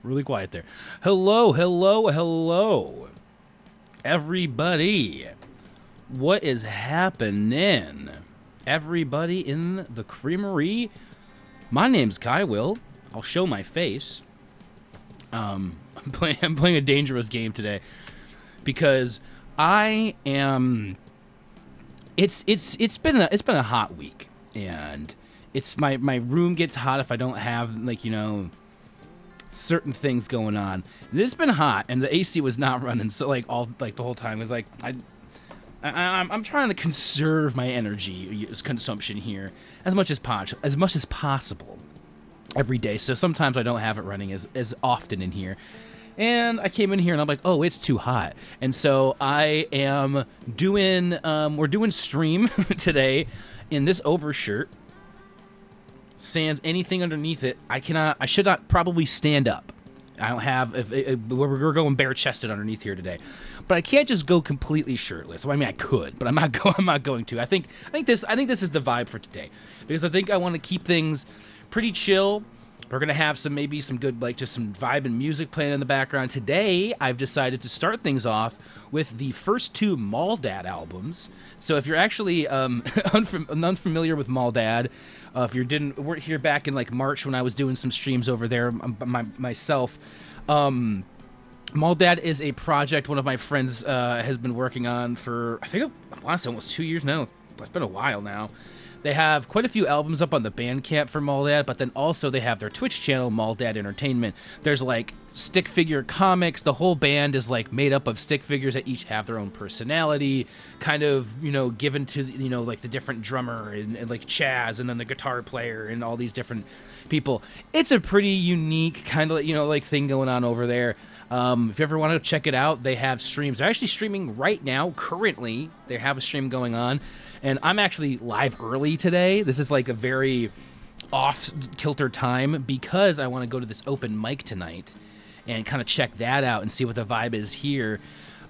Really quiet there. Hello, hello, hello, everybody. What is happening? Everybody in the creamery. My name's Kai Will. I'll show my face. I'm playing a dangerous game today because I am. It's been a hot week, and it's my room gets hot if I don't have certain things going on. And it's been hot, and the AC was not running, so the whole time. It was like I'm trying to conserve my energy consumption here as much as possible every day. So sometimes I don't have it running as often in here. And I came in here and I'm like, oh, it's too hot. And so I am doing, we're doing stream today in this overshirt. Sans anything underneath it. I should not probably stand up. I don't have, we're going bare chested underneath here today. But I can't just go completely shirtless. Well, I mean, I could, but I'm not going to. I think this is the vibe for today. Because I think I want to keep things pretty chill. We're going to have maybe some good, just some vibe and music playing in the background. Today, I've decided to start things off with the first two Maldad albums. So if you're actually unfamiliar with Maldad, if you weren't here back in March when I was doing some streams over there myself, Maldad is a project one of my friends has been working on for, I want to say almost 2 years now. It's been a while now. They have quite a few albums up on the Bandcamp for Maldad, but then also they have their Twitch channel, Maldad Entertainment. There's stick figure comics. The whole band is made up of stick figures that each have their own personality, kind of, given to, the different drummer and Chaz and then the guitar player and all these different people. It's a pretty unique kind of, thing going on over there. If you ever want to check it out, they have streams. They're actually streaming right now, currently. They have a stream going on. And I'm actually live early today. This is a very off-kilter time because I want to go to this open mic tonight and kind of check that out and see what the vibe is here.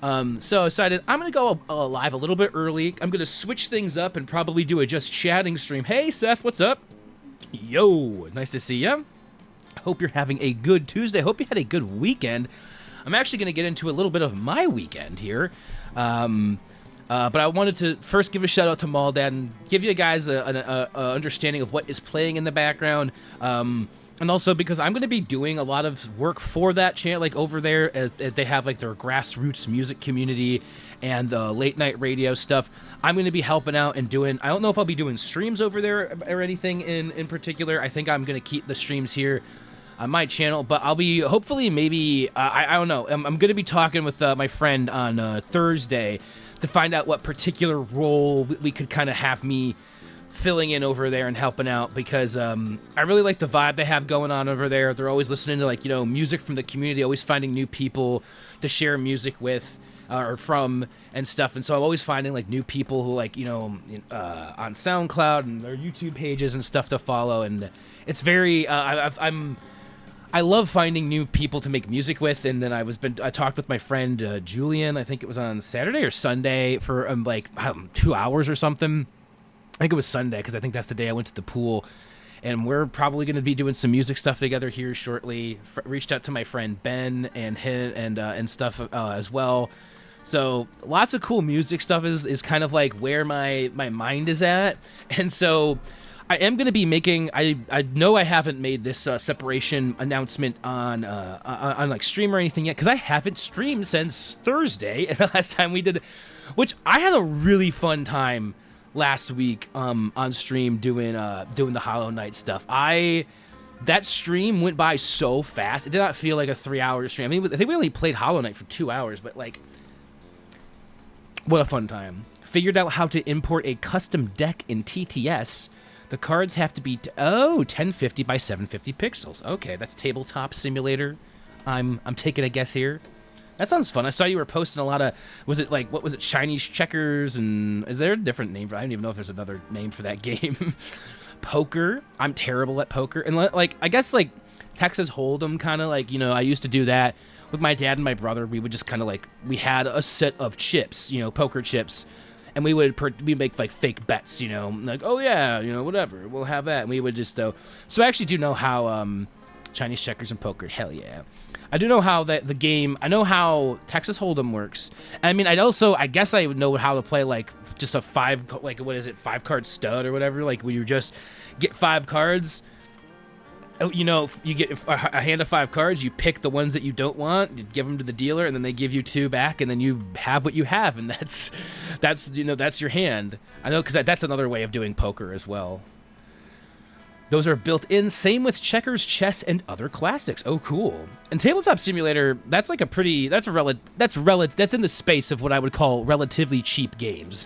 So I decided I'm going to go live a little bit early. I'm going to switch things up and probably do a just chatting stream. Hey, Seth, what's up? Yo, nice to see you. Hope you're having a good Tuesday. Hope you had a good weekend. I'm actually going to get into a little bit of my weekend here. But I wanted to first give a shout out to Maldad and give you guys an understanding of what is playing in the background. And also because I'm going to be doing a lot of work for that channel, over there, as they have their grassroots music community and the late night radio stuff. I'm going to be helping out and doing, I don't know if I'll be doing streams over there or anything in particular. I think I'm going to keep the streams here on my channel, but I'll be hopefully maybe, I don't know. I'm going to be talking with my friend on Thursday to find out what particular role we could kind of have me filling in over there and helping out, because I really like the vibe they have going on over there. They're always listening to music from the community, always finding new people to share music with or from and stuff. And so I'm always finding new people who on SoundCloud and their YouTube pages and stuff to follow. And it's very I love finding new people to make music with. And then I talked with my friend Julian. I think it was on Saturday or Sunday for 2 hours or something. I think it was Sunday because I think that's the day I went to the pool. And we're probably going to be doing some music stuff together here shortly. Reached out to my friend Ben and him and stuff as well. So lots of cool music stuff is kind of where my mind is at. And so I am going to be making, I know I haven't made this separation announcement on stream or anything yet, because I haven't streamed since Thursday, and the last time we did, which I had a really fun time last week on stream doing the Hollow Knight stuff. That stream went by so fast. It did not feel like a 3-hour stream. I mean, I think we only played Hollow Knight for 2 hours, but what a fun time. Figured out how to import a custom deck in TTS. The cards have to be 1050 by 750 pixels. Okay, that's Tabletop Simulator. I'm taking a guess here. That sounds fun. I saw you were posting a lot of, was it what was it, Chinese checkers, and is there a different name for, I don't even know if there's another name for that game. Poker. I'm terrible at poker. And I guess Texas Hold'em kind of I used to do that with my dad and my brother. We would just kind of we had a set of chips, poker chips. And we would make fake bets, oh yeah, whatever, we'll have that. And we would just so I actually do know how Chinese checkers and poker. Hell yeah. I do know how the game. I know how Texas Hold'em works. I mean, I guess I would know how to play like just a 5-card stud or whatever. Like where you just get 5 cards. You know, you get a hand of 5 cards. You pick the ones that you don't want. You give them to the dealer, and then they give you 2 back, and then you have what you have, and that's your hand. I know because that's another way of doing poker as well. Those are built in. Same with checkers, chess, and other classics. Oh, cool. And Tabletop Simulator, that's like that's in the space of what I would call relatively cheap games.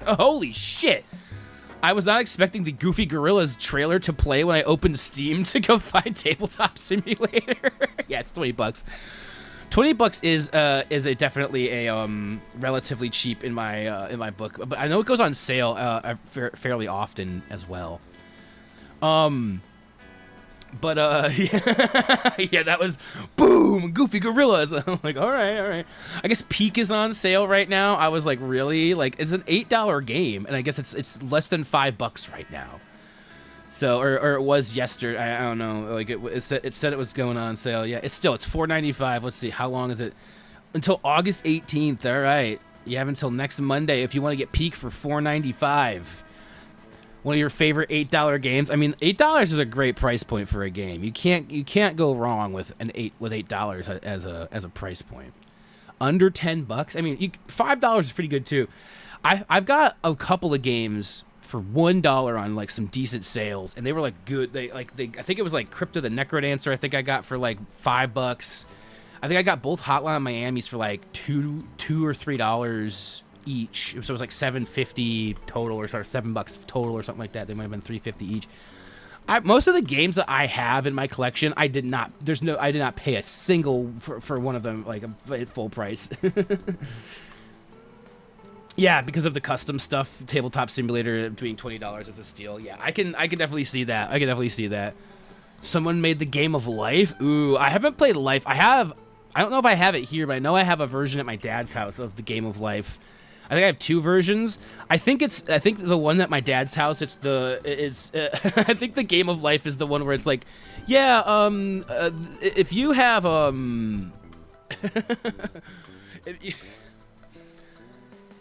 Holy shit. I was not expecting the Goofy Gorillas trailer to play when I opened Steam to go find Tabletop Simulator. Yeah, it's $20. $20 is definitely a relatively cheap in my book, but I know it goes on sale fairly often as well. Yeah, that was boom, Goofy Gorillas. I'm like, all right. I guess Peak is on sale right now. I was like, really? Like, it's an $8 game, and I guess it's less than $5 right now. So, or it was yesterday. I don't know. Like, it said it was going on sale. Yeah, it's $4.95. Let's see, how long is it? Until August 18th. All right, you have until next Monday if you want to get Peak for $4.95. One of your favorite $8 games. I mean, $8 is a great price point for a game. You can't go wrong with $8 as a price point. Under $10. I mean, $5 is pretty good too. I've got a couple of games for $1 on like some decent sales, and they were like good. I think it was like Crypto the Necrodancer. I think I got for like $5. I think I got both Hotline Miamis for like $2 or $3 each. So it was like $7.50 total, or sorry, $7 total or something like that. They might have been $3.50 each. Most of the games that I have in my collection, I did not pay a single for one of them like at full price. Yeah, because of the custom stuff. Tabletop Simulator being $20 is a steal. Yeah, I can definitely see that. Someone made the Game of Life. Ooh, I haven't played Life. I don't know if I have it here, but I know I have a version at my dad's house of the Game of Life. I think I have 2 versions. I think the one at my dad's house, I think the Game of Life is the one where it's like, yeah, if you have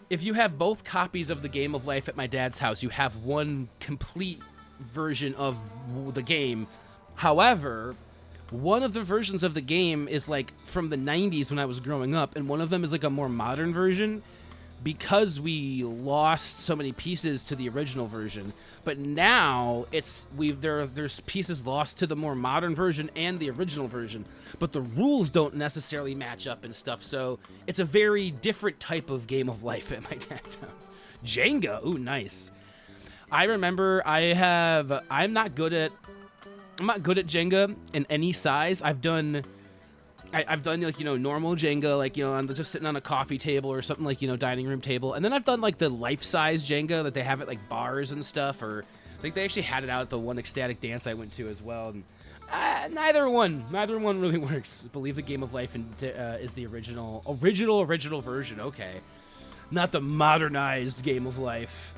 if you have both copies of the Game of Life at my dad's house, you have one complete version of the game. However, one of the versions of the game is like from the 90s when I was growing up, and one of them is like a more modern version, because we lost so many pieces to the original version. But now there's pieces lost to the more modern version and the original version, but the rules don't necessarily match up and stuff. So it's a very different type of Game of Life at my dad's house. Jenga, ooh, nice. I remember I'm not good at Jenga in any size. I've done like, normal Jenga, like, I'm just sitting on a coffee table or something, like, dining room table. And then I've done like the life-size Jenga that they have at like bars and stuff, or like they actually had it out at the one ecstatic dance I went to as well. And neither one really works. I believe the Game of Life is the original version. Okay, not the modernized Game of Life.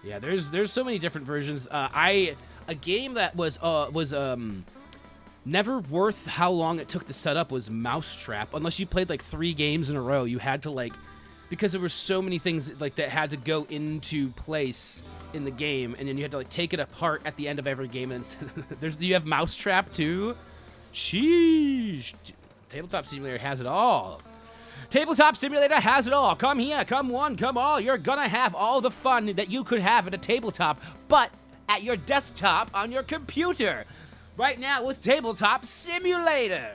Yeah, there's so many different versions. A game that was never worth how long it took to set up was Mousetrap. Unless you played like 3 games in a row, you had to like, because there were so many things like that had to go into place in the game, and then you had to like take it apart at the end of every game. And you have Mousetrap too. Sheesh. Tabletop Simulator has it all. Tabletop Simulator has it all. Come here, come one, come all. You're gonna have all the fun that you could have at a tabletop, but at your desktop on your computer. Right now with Tabletop Simulator.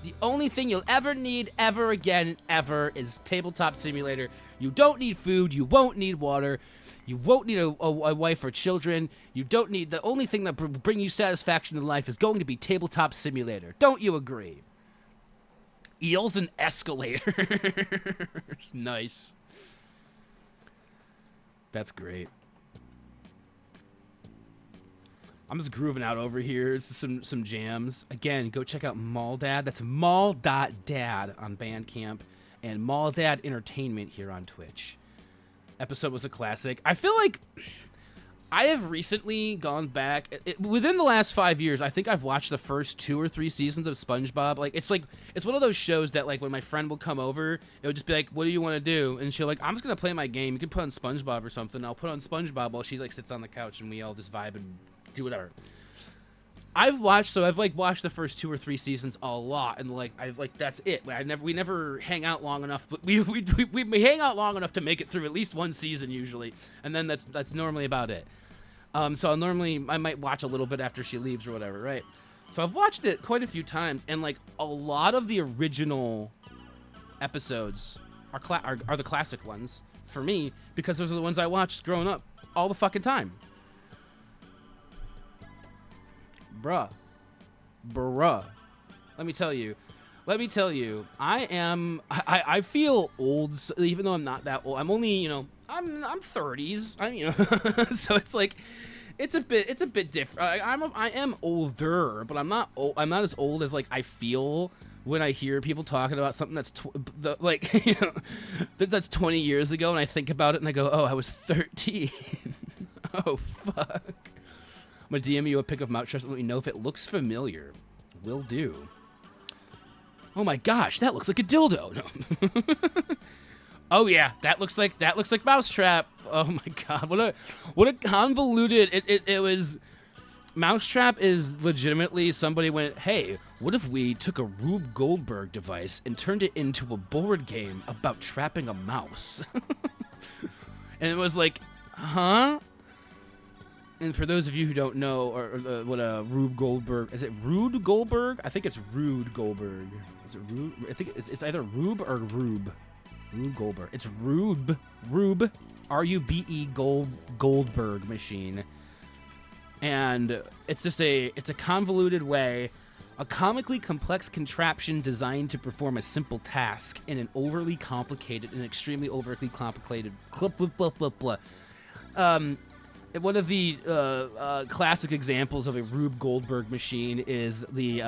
The only thing you'll ever need ever again ever is Tabletop Simulator. You don't need food. You won't need water. You won't need a wife or children. You don't need... The only thing that will bring you satisfaction in life is going to be Tabletop Simulator. Don't you agree? Eels and escalators. Nice. That's great. I'm just grooving out over here. It's some jams. Again, go check out Maldad. That's Mall.dad on Bandcamp, and Maldad Entertainment here on Twitch. Episode was a classic. I feel like I have recently gone back within the last 5 years. I think I've watched the first 2 or 3 seasons of SpongeBob. Like it's one of those shows that like when my friend will come over, it would just be like, "What do you want to do?" And she'll like, "I'm just gonna play my game. You can put on SpongeBob or something." I'll put on SpongeBob while she like sits on the couch and we all just vibe and do whatever. I've watched the first 2 or 3 seasons a lot, and like that's it. We never hang out long enough, but we hang out long enough to make it through at least one season usually, and then that's normally about it. So I might watch a little bit after she leaves or whatever, right? So I've watched it quite a few times, and like a lot of the original episodes are the classic ones for me because those are the ones I watched growing up all the fucking time. Bruh. Let me tell you, I feel old, even though I'm not that old. I'm only, I'm 30s. So it's like, it's a bit different. I am older, but I'm not old. I'm not as old as like I feel when I hear people talking about something that's that's 20 years ago, and I think about it and I go, oh, I was 13. Oh fuck. I'm gonna DM you a pic of Mousetrap and let me know if it looks familiar. Will do. Oh my gosh, that looks like a dildo. No. Oh yeah, that looks like Mousetrap. Oh my god, what a convoluted it was. Mousetrap is legitimately somebody went, hey, what if we took a Rube Goldberg device and turned it into a board game about trapping a mouse? And it was like, huh? And for those of you who don't know, what a Rube Goldberg, is it Rude Goldberg? I think it's Rude Goldberg. Is it Rube? I think it's either Rube or Rube. Rube Goldberg. It's Rube, R-U-B-E Goldberg machine. And it's just it's a convoluted way, a comically complex contraption designed to perform a simple task in an overly complicated and extremely overly complicated one of the classic examples of a Rube Goldberg machine is the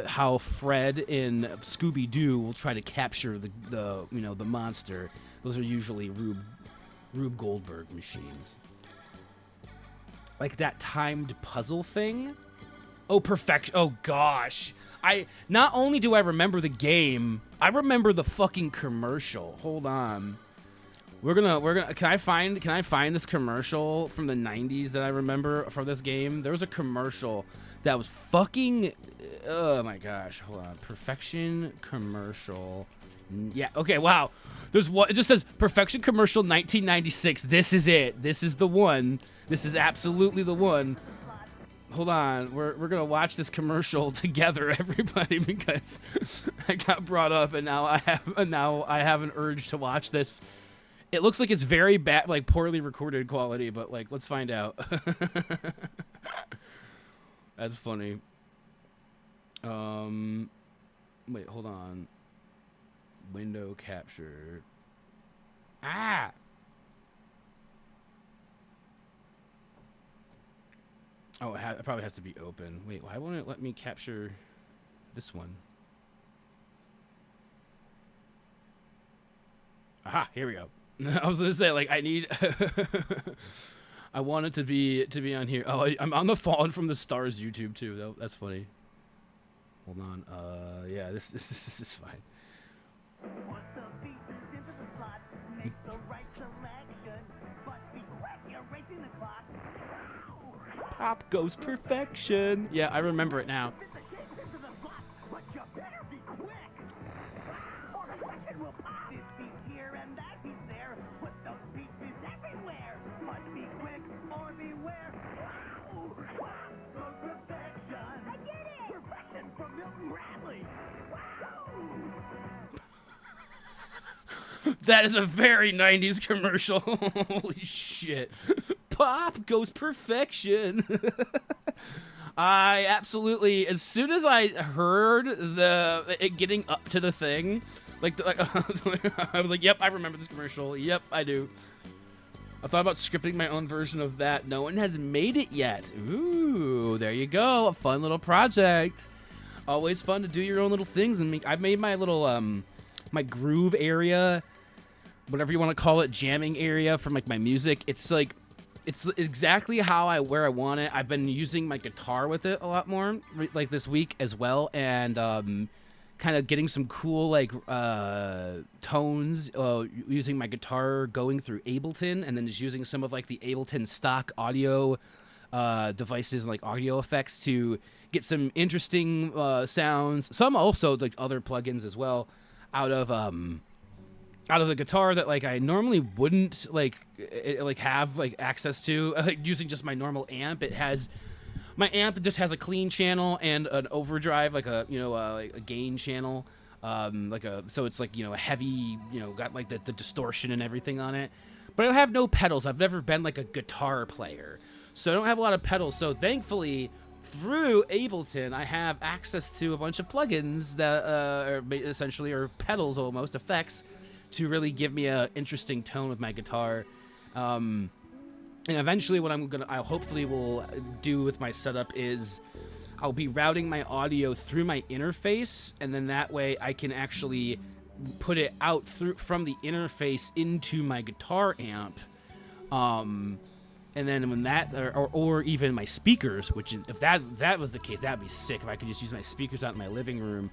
how Fred in Scooby-Doo will try to capture the monster. Those are usually Rube Goldberg machines. Like that timed puzzle thing. Oh, perfection. Oh gosh. Not only do I remember the game, I remember the fucking commercial. Hold on. We're gonna can I find this commercial from the 90s that I remember for this game? There was a commercial that was fucking, oh my gosh, hold on. Perfection commercial. Yeah, okay, wow. There's one, it just says Perfection commercial 1996. This is it. This is the one. This is absolutely the one. Hold on, we're gonna watch this commercial together, everybody, because I got brought up and now I have an urge to watch this. It looks like it's very bad, like poorly recorded quality, but like, let's find out. That's funny. Wait, hold on. Window capture. Ah! Oh, it probably has to be open. Wait, why won't it let me capture this one? Aha, here we go. I was gonna say, like, I need I want it to be on here. Oh, I'm on the Fallen from the Stars YouTube too. That's funny. Hold on. Yeah, this is fine. Put the pieces into the slot, make the right selection, but be quick, you're racing the clock. Pop goes perfection. Yeah, I remember it now. But you better be quick. Or perfection will pop. This piece here and that piece there. Put those pieces everywhere. But be quick or beware. Wow! Wow! Perfection. I get it. Perfection from Milton Bradley. Wow! That is a very 90s commercial. Holy shit. Pop goes perfection. I absolutely, as soon as I heard it getting up to the thing, like I was like, yep, I remember this commercial. Yep, I do. I thought about scripting my own version of that. No one has made it yet. Ooh, there you go. A fun little project. Always fun to do your own little things. And I've made my little, my groove area, whatever you want to call it, jamming area from like my music. It's like, it's exactly where I want it. I've been using my guitar with it a lot more, like this week as well, and kind of getting some cool like tones using my guitar, going through Ableton, and then just using some of like the Ableton stock audio devices and like audio effects to get some interesting sounds. Some also like other plugins as well out of the guitar that like I normally wouldn't like have like access to using just my normal amp. My amp just has a clean channel and an overdrive, like a like a gain channel, so it's like a heavy, got like the distortion and everything on it. But I have no pedals. I've never been like a guitar player, so I don't have a lot of pedals. So thankfully, through Ableton, I have access to a bunch of plugins that are essentially are pedals, almost effects, to really give me a interesting tone with my guitar. And eventually what I hopefully will do with my setup is I'll be routing my audio through my interface, and then that way I can actually put it out from the interface into my guitar amp. And then when that, or even my speakers, which if that was the case, that'd be sick if I could just use my speakers out in my living room.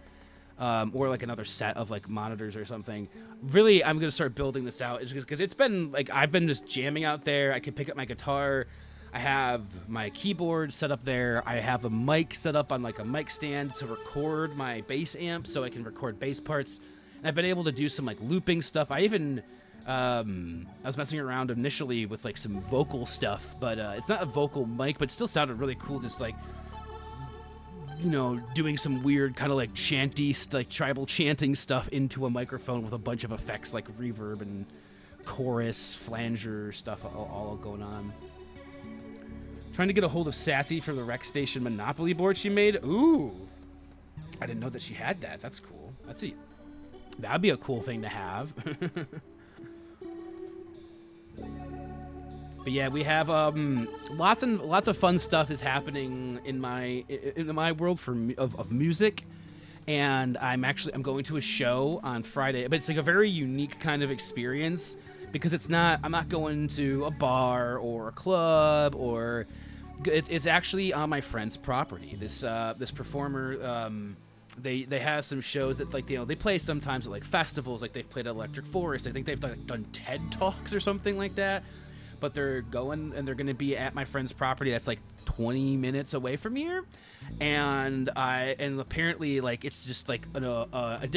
Or like another set of like monitors or something. Really, I'm gonna start building this out because it's been like I've been just jamming out there. I can pick up my guitar. I have my keyboard set up there. I have a mic set up on like a mic stand to record my bass amp, so I can record bass parts. And I've been able to do some like looping stuff. I even I was messing around initially with like some vocal stuff, but it's not a vocal mic, but it still sounded really cool. Just like doing some weird kind of like chanty, like tribal chanting stuff into a microphone with a bunch of effects like reverb and chorus, flanger stuff all going on. Trying to get a hold of Sassy for the Rec Station Monopoly board she made. Ooh, I didn't know that she had that. That's cool. That'd be a cool thing to have. But yeah, we have lots of fun stuff is happening in my world of music, and I'm going to a show on Friday, but it's like a very unique kind of experience because I'm not going to a bar or a club or it's actually on my friend's property. This performer they have some shows that like they play sometimes at like festivals, like they've played at Electric Forest. I think they've like done TED Talks or something like that. But they're going to be at my friend's property that's like 20 minutes away from here, and apparently like it's just like a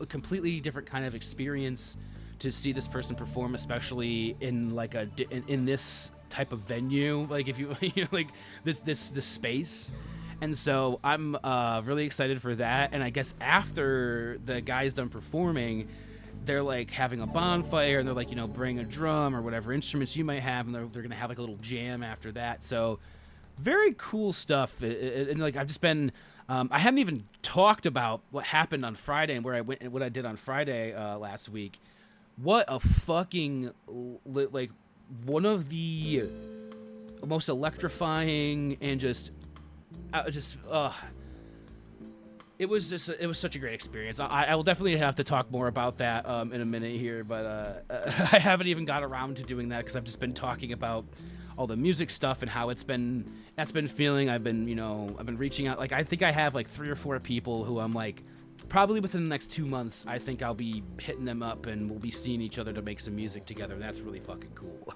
completely different kind of experience to see this person perform, especially in like in this type of venue, like if you like this space. And so I'm really excited for that. And I guess after the guy's done performing, they're like having a bonfire, and they're like, bring a drum or whatever instruments you might have, and they're gonna have like a little jam after that. So very cool stuff. And like I've just been I haven't even talked about what happened on Friday and where I went and what I did on Friday last week. What a fucking like one of the most electrifying and it was such a great experience. I will definitely have to talk more about that in a minute here, but I haven't even got around to doing that because I've just been talking about all the music stuff and how that's been feeling. I've been reaching out. Like I think I have like 3 or 4 people who I'm like probably within the next 2 months. I think I'll be hitting them up and we'll be seeing each other to make some music together. That's really fucking cool.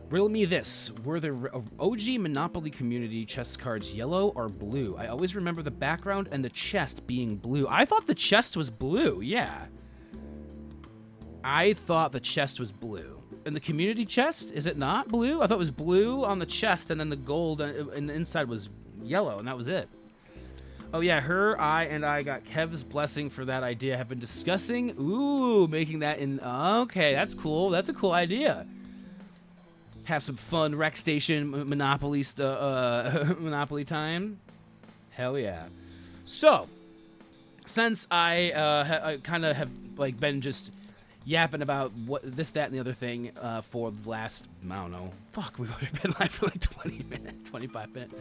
Riddle me this. Were the OG Monopoly community chest cards yellow or blue? I always remember the background and the chest being blue. I thought the chest was blue, yeah. I thought the chest was blue. And the community chest, is it not blue? I thought it was blue on the chest, and then the gold and the inside was yellow, and that was it. Oh yeah, I got Kev's blessing for that idea. Have been discussing, making that in, okay, that's cool. That's a cool idea. Have some fun Rec Station Monopoly Monopoly time. Hell yeah. So, since I kind of have like been just yapping about what this, that, and the other thing for the last, I don't know, we've already been live for like 20 minutes, 25 minutes.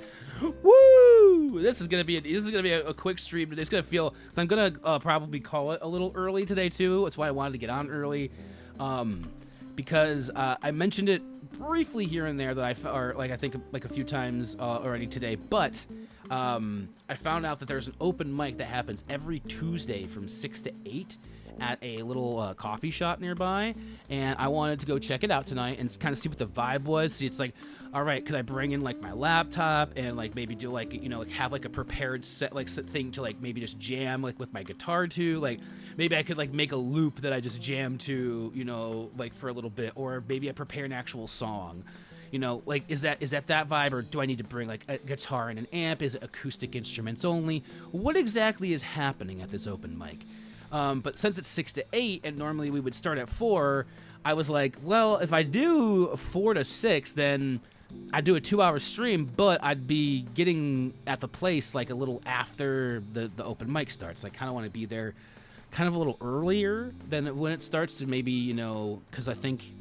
Woo! This is gonna be a quick stream. It's gonna feel, so I'm gonna probably call it a little early today too. That's why I wanted to get on early. because I mentioned it briefly here and there that I think like a few times already today, but I found out that there's an open mic that happens every Tuesday from 6 to 8 at a little coffee shop nearby, and I wanted to go check it out tonight and kind of see what the vibe was. See, it's like, all right, could I bring in like my laptop and like maybe do like, you know, like have like a prepared set thing to like maybe just jam like with my guitar to, like maybe I could like make a loop that I just jam to, you know, like for a little bit, or maybe I prepare an actual song. You know, like, is that vibe, or do I need to bring like a guitar and an amp? Is it acoustic instruments only? What exactly is happening at this open mic? But since it's 6 to 8 and normally we would start at 4, I was like, well, if I do 4 to 6, then I'd do a 2-hour stream, but I'd be getting at the place like a little after the open mic starts. I kind of want to be there kind of a little earlier than when it starts, to maybe, you know, because I think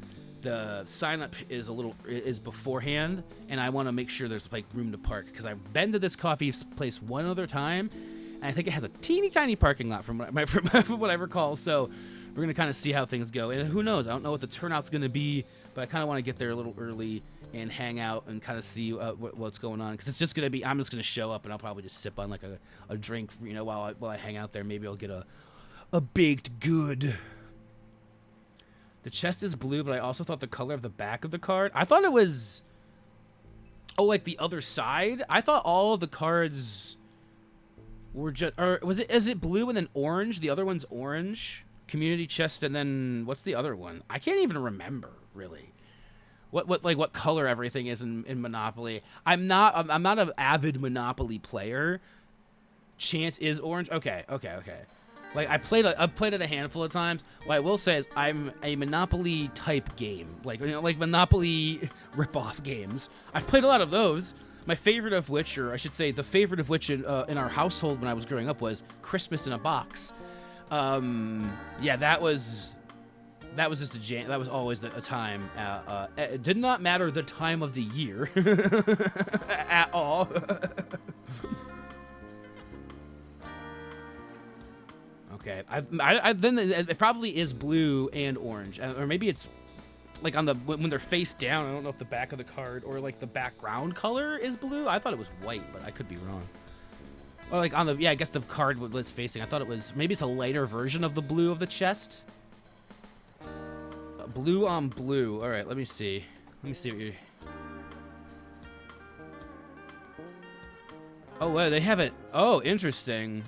the sign up is beforehand, and I want to make sure there's like room to park, because I've been to this coffee place one other time, and I think it has a teeny tiny parking lot from what I recall. So we're gonna kind of see how things go, and who knows? I don't know what the turnout's gonna be, but I kind of want to get there a little early and hang out and kind of see what's going on, because it's just gonna be, I'm just gonna show up and I'll probably just sip on like a drink, you know, while I hang out there. Maybe I'll get a baked good. The chest is blue, but I also thought the color of the back of the card, I thought it was, oh, like the other side. I thought all of the cards were just, or is it blue and then orange? The other one's orange. Community chest, and then what's the other one? I can't even remember really. What color everything is in Monopoly. I'm not an avid Monopoly player. Chance is orange. Okay. Like I've played it a handful of times. What I will say is I'm a Monopoly type game, like, you know, like Monopoly ripoff games. I've played a lot of those. My favorite of which, or I should say, the favorite of which in our household when I was growing up was Christmas in a Box. Yeah, that was just a jam. That was always a time. It did not matter the time of the year at all. Okay, I then it probably is blue and orange, or maybe it's like on the when they're face down. I don't know if the back of the card or like the background color is blue. I thought it was white, but I could be wrong. Or like on the, yeah, I guess the card was facing. I thought it was, maybe it's a lighter version of the blue of the chest. Blue on blue. All right, let me see. Let me see what you. Oh, well, they have it. Oh, interesting.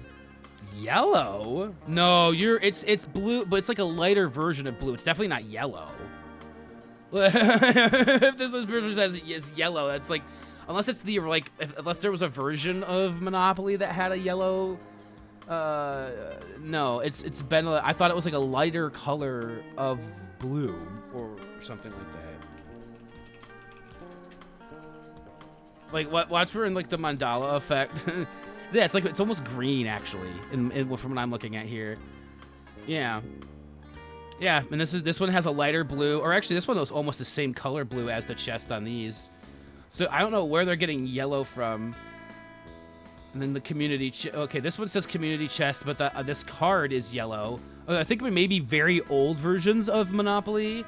Yellow? No, it's blue, but it's like a lighter version of blue. It's definitely not yellow. If this version says it's yellow, that's like, unless it's the, like, unless there was a version of Monopoly that had a yellow. No, it's been, I thought it was like a lighter color of blue or something like that. Like, watch for in like the mandala effect. Yeah, it's like, it's almost green actually, from what I'm looking at here. Yeah. Yeah, and this one has a lighter blue, or actually this one was almost the same color blue as the chest on these. So I don't know where they're getting yellow from. And then the community, okay, this one says community chest, but this card is yellow. I think maybe very old versions of Monopoly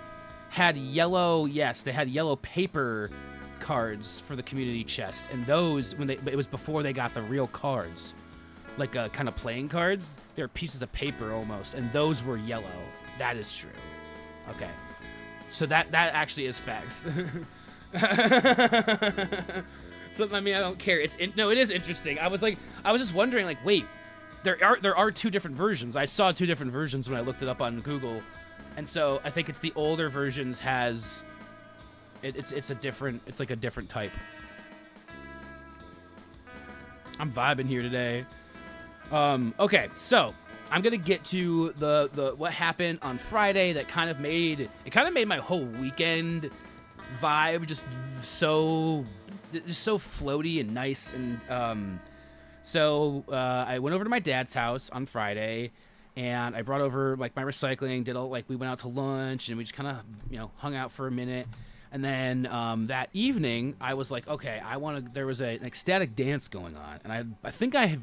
had yellow, yes, they had yellow paper cards for the community chest. And those, it was before they got the real cards, like kind of playing cards. They're pieces of paper almost, and those were yellow. That is true. Okay. So that actually is facts. So I mean, I don't care. No, it is interesting. I was just wondering, like, wait, there are two different versions. I saw two different versions when I looked it up on Google, and so I think it's the older versions has it's a different, it's like a different type. I'm vibing here today. Okay, so I'm gonna get to the what happened on Friday that kind of made my whole weekend vibe just so floaty and nice. And so I went over to my dad's house on Friday, and I brought over like my recycling, we went out to lunch, and we just kind of, you know, hung out for a minute. And then that evening, I was like, okay, there was an ecstatic dance going on. And I think I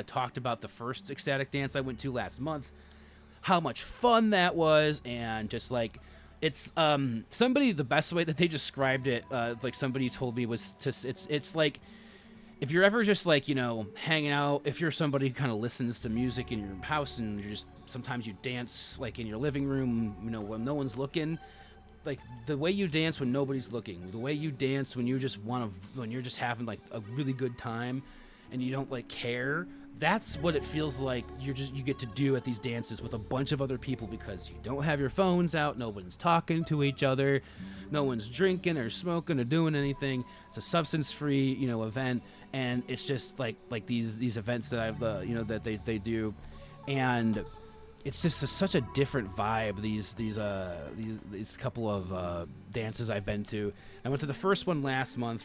talked about the first ecstatic dance I went to last month, how much fun that was, and just like, It's somebody, the best way that they described it, like somebody told me, was to it's like if you're ever just like, you know, hanging out, if you're somebody who kind of listens to music in your house and you're just, sometimes you dance like in your living room, you know, when no one's looking, like the way you dance when nobody's looking, the way you dance when you just when you're just having like a really good time and you don't like care, that's what it feels like you get to do at these dances with a bunch of other people, because you don't have your phones out, no one's talking to each other, no one's drinking or smoking or doing anything. It's a substance-free, you know, event, and it's just like these events that I've you know, that they do, and it's just such a different vibe. These couple of dances I've been to. I went to the first one last month.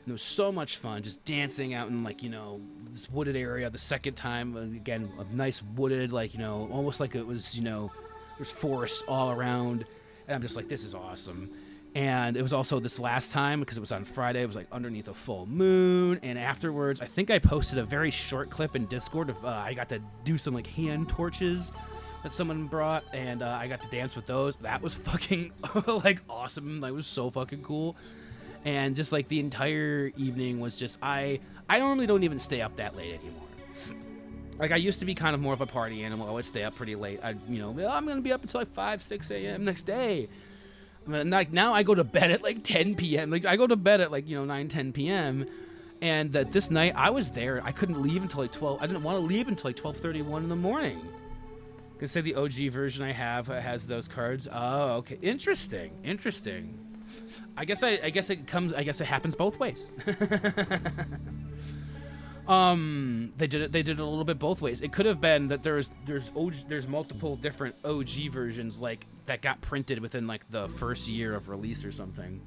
And it was so much fun, just dancing out in, like, you know, this wooded area. The second time, again, a nice wooded, like, you know, almost like it was, you know, there's forest all around. And I'm just like, this is awesome. And it was also this last time, because it was on Friday, it was like underneath a full moon. And afterwards, I think I posted a very short clip in Discord of I got to do some like hand torches that someone brought, and I got to dance with those. That was fucking like awesome. That was so fucking cool. And just like the entire evening was just, I normally don't even stay up that late anymore. Like, I used to be kind of more of a party animal. I would stay up pretty late. You know, I'm gonna be up until like 5, 6 a.m. next day. I mean, like, now I go to bed at like 10 p.m. Like, I go to bed at like, you know, 9, 10 p.m. And this night I was there. I couldn't leave until like 12. I didn't want to leave until like 12:31 in the morning. They say the OG version I have has those cards. Oh, okay. Interesting. I guess it happens both ways. They did it a little bit both ways. It could have been that there's multiple different OG versions like that got printed within like the first year of release or something.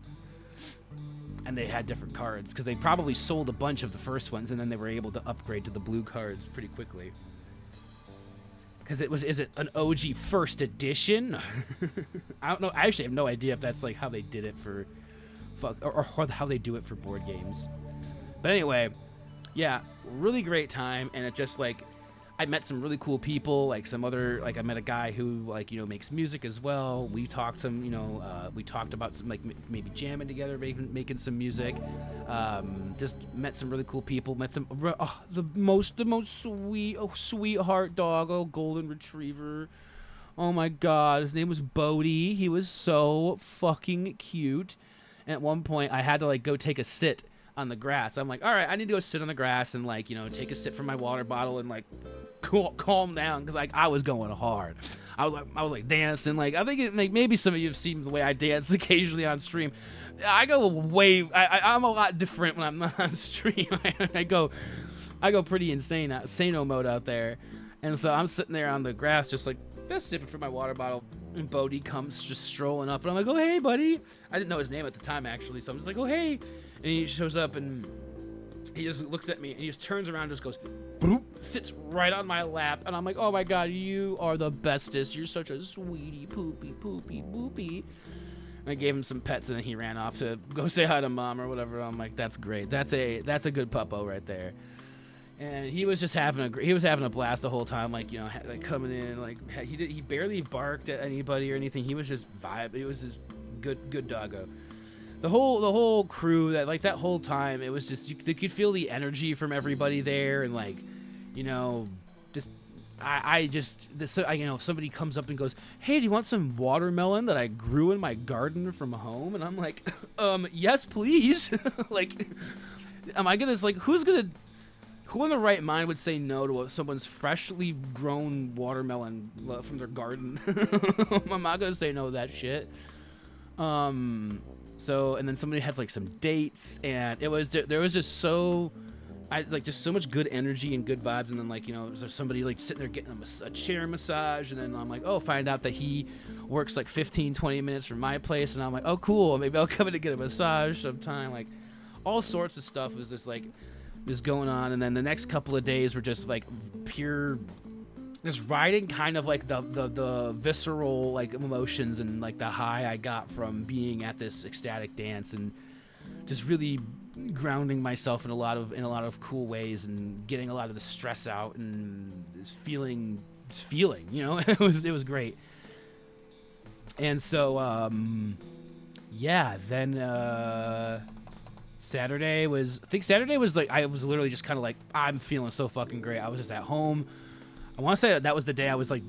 And they had different cards because they probably sold a bunch of the first ones and then they were able to upgrade to the blue cards pretty quickly. Because is it an OG first edition? I don't know. I actually have no idea if that's like how they did it for, or how they do it for board games. But anyway, yeah, really great time, and it just like, I met some really cool people, like some other, like I met a guy who like, you know, makes music as well. We talked we talked about some like maybe jamming together, making some music. Just met some really cool people. Met some the most sweetheart dog, golden retriever. Oh my god, his name was Bodie. He was so fucking cute. And at one point, I had to like go take a sit on the grass. I'm like, all right, I need to go sit on the grass and like, you know, take a sip from my water bottle and like calm down, because like I was going hard. I was like dancing. Like, I think maybe some of you have seen the way I dance occasionally on stream. I go I'm a lot different when I'm not on stream. I go pretty insane, sano mode out there. And so I'm sitting there on the grass just like sipping from my water bottle, and Bodie comes just strolling up, and I'm like, oh hey buddy. I didn't know his name at the time actually, so I'm just like, oh hey. And he shows up and he just looks at me and he just turns around and just goes boop, sits right on my lap, and I'm like, oh my god, you are the bestest. You're such a sweetie, poopy boopy. And I gave him some pets, and then he ran off to go say hi to mom or whatever. I'm like, that's great. That's a good puppo right there. And he was just having a blast the whole time, like, you know, like coming in, like he barely barked at anybody or anything. He was just vibe. It was just good doggo. The whole crew, that whole time, it was just, you could feel the energy from everybody there, and like, you know, just you know, if somebody comes up and goes, hey, do you want some watermelon that I grew in my garden from home? And I'm like, yes please. Like, am I gonna, like, who in the right mind would say no to someone's freshly grown watermelon from their garden? I'm not gonna say no to that shit. So, and then somebody had like some dates, and there was just so much good energy and good vibes. And then, like, you know, there's somebody like sitting there getting a chair massage, and then I'm like, oh, find out that he works like 15-20 minutes from my place, and I'm like, oh cool, maybe I'll come in to get a massage sometime. Like, all sorts of stuff was just like this going on. And then the next couple of days were just like pure, just riding kind of like the visceral like emotions and like the high I got from being at this ecstatic dance, and just really grounding myself in a lot of cool ways, and getting a lot of the stress out, and feeling, you know. It was great. And so, yeah, then Saturday was, I think Saturday was like, I was literally just kind of like, I'm feeling so fucking great. I was just at home. I want to say that was the day I was like,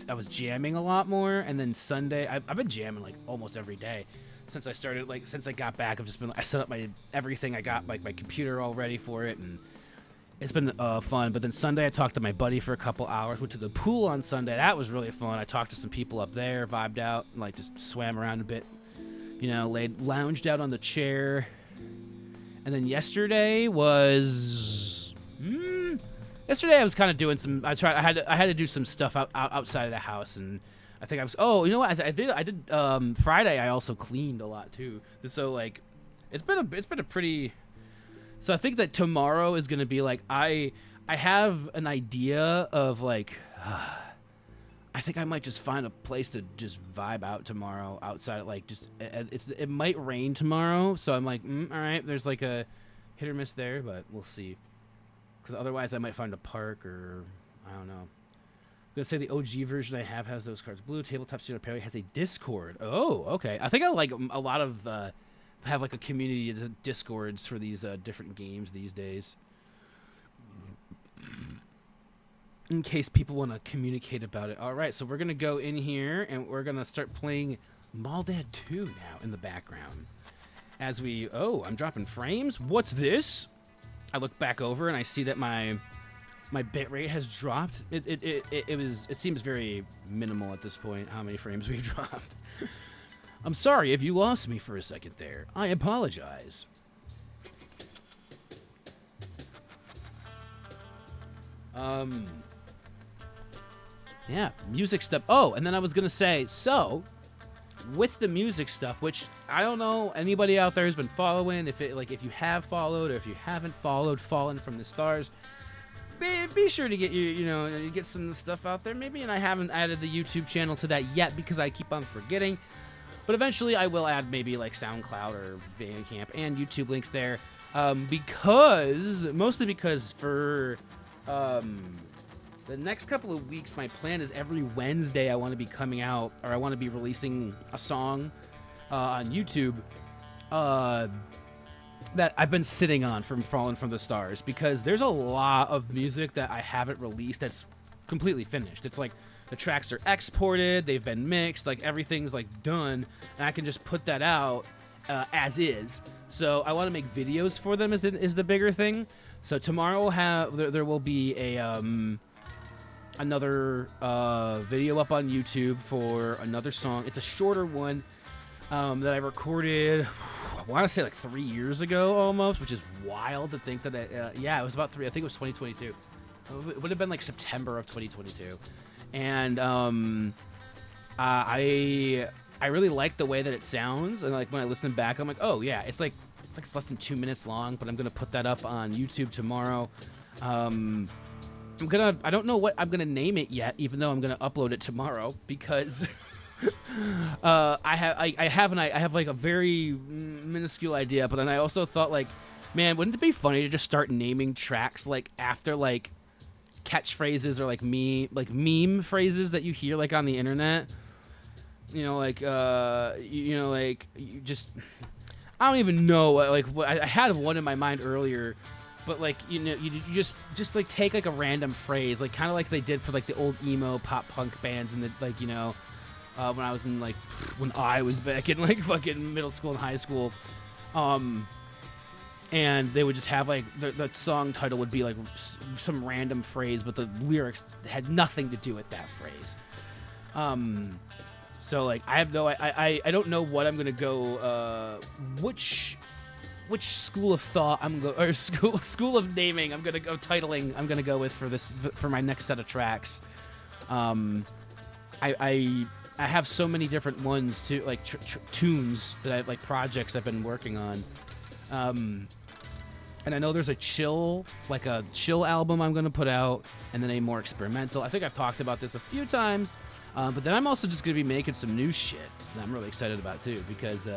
I was jamming a lot more. And then Sunday, I've been jamming like almost every day since I started, like, since I got back. I've just been, I set up my, everything. I got like my computer all ready for it. And it's been fun. But then Sunday, I talked to my buddy for a couple hours. Went to the pool on Sunday. That was really fun. I talked to some people up there, vibed out, and, like, just swam around a bit. You know, lounged out on the chair. And then yesterday was... yesterday I was kind of doing some... I had to do some stuff outside of the house. And I think I was... Oh, you know what? I did Friday, I also cleaned a lot, too. So, like, it's been a pretty... So I think that tomorrow is going to be like, I have an idea of like, I think I might just find a place to just vibe out tomorrow outside. Like just, it might rain tomorrow. So I'm like, all right, there's like a hit or miss there, but we'll see. Because otherwise I might find a park or I don't know. I'm going to say the OG version I have has those cards. Blue Tabletop Studio apparently has a Discord. Oh, okay. I think I like a lot of... have like a community of discords for these different games these days, in case people want to communicate about it. All right, so we're gonna go in here and we're gonna start playing Maldad 2 now in the background as we... Oh, I'm dropping frames. What's this? I look back over and I see that my bitrate has dropped. It seems very minimal at this point how many frames we've dropped. I'm sorry if you lost me for a second there. I apologize. Yeah, music stuff. Oh, and then I was gonna say, so with the music stuff, which I don't know anybody out there who's been following, if you have followed or if you haven't followed Fallen from the Stars, be sure to get get some stuff out there. Maybe, and I haven't added the YouTube channel to that yet because I keep on forgetting. But eventually I will add maybe like SoundCloud or Bandcamp and YouTube links there. Mostly because for the next couple of weeks, my plan is every Wednesday I want to be coming out, or I want to be releasing a song on YouTube that I've been sitting on from Fallen from the Stars, because there's a lot of music that I haven't released that's completely finished. It's like the tracks are exported, they've been mixed, like everything's like done, and I can just put that out as is. So I want to make videos for them is the bigger thing. So tomorrow we'll have there will be a another video up on YouTube for another song. It's a shorter one that I recorded, I want to say like 3 years ago almost, which is wild to think that yeah, it was about I think it was 2022. It would have been like September of 2022. And I really like the way that it sounds, and like when I listen back, I'm like, oh yeah, it's like it's less than 2 minutes long, but I'm gonna put that up on YouTube tomorrow. I don't know what I'm gonna name it yet, even though I'm gonna upload it tomorrow, because I have like a very minuscule idea, but then I also thought like, man, wouldn't it be funny to just start naming tracks like after like catchphrases or like meme phrases that you hear like on the internet, like you just, I don't even know, like I had one in my mind earlier, but like you just like take like a random phrase, like kind of like they did for like the old emo pop punk bands, and the like when I was in like when I was back in like fucking middle school and high school, and they would just have like the song title would be like some random phrase, but the lyrics had nothing to do with that phrase. So like I don't know what I'm gonna go which school of thought or school of naming I'm gonna go titling I'm gonna go with for my next set of tracks. I have so many different ones too, like tunes that I've like projects I've been working on. And I know there's a chill album I'm going to put out, and then a more experimental. I think I've talked about this a few times, but then I'm also just going to be making some new shit that I'm really excited about too, because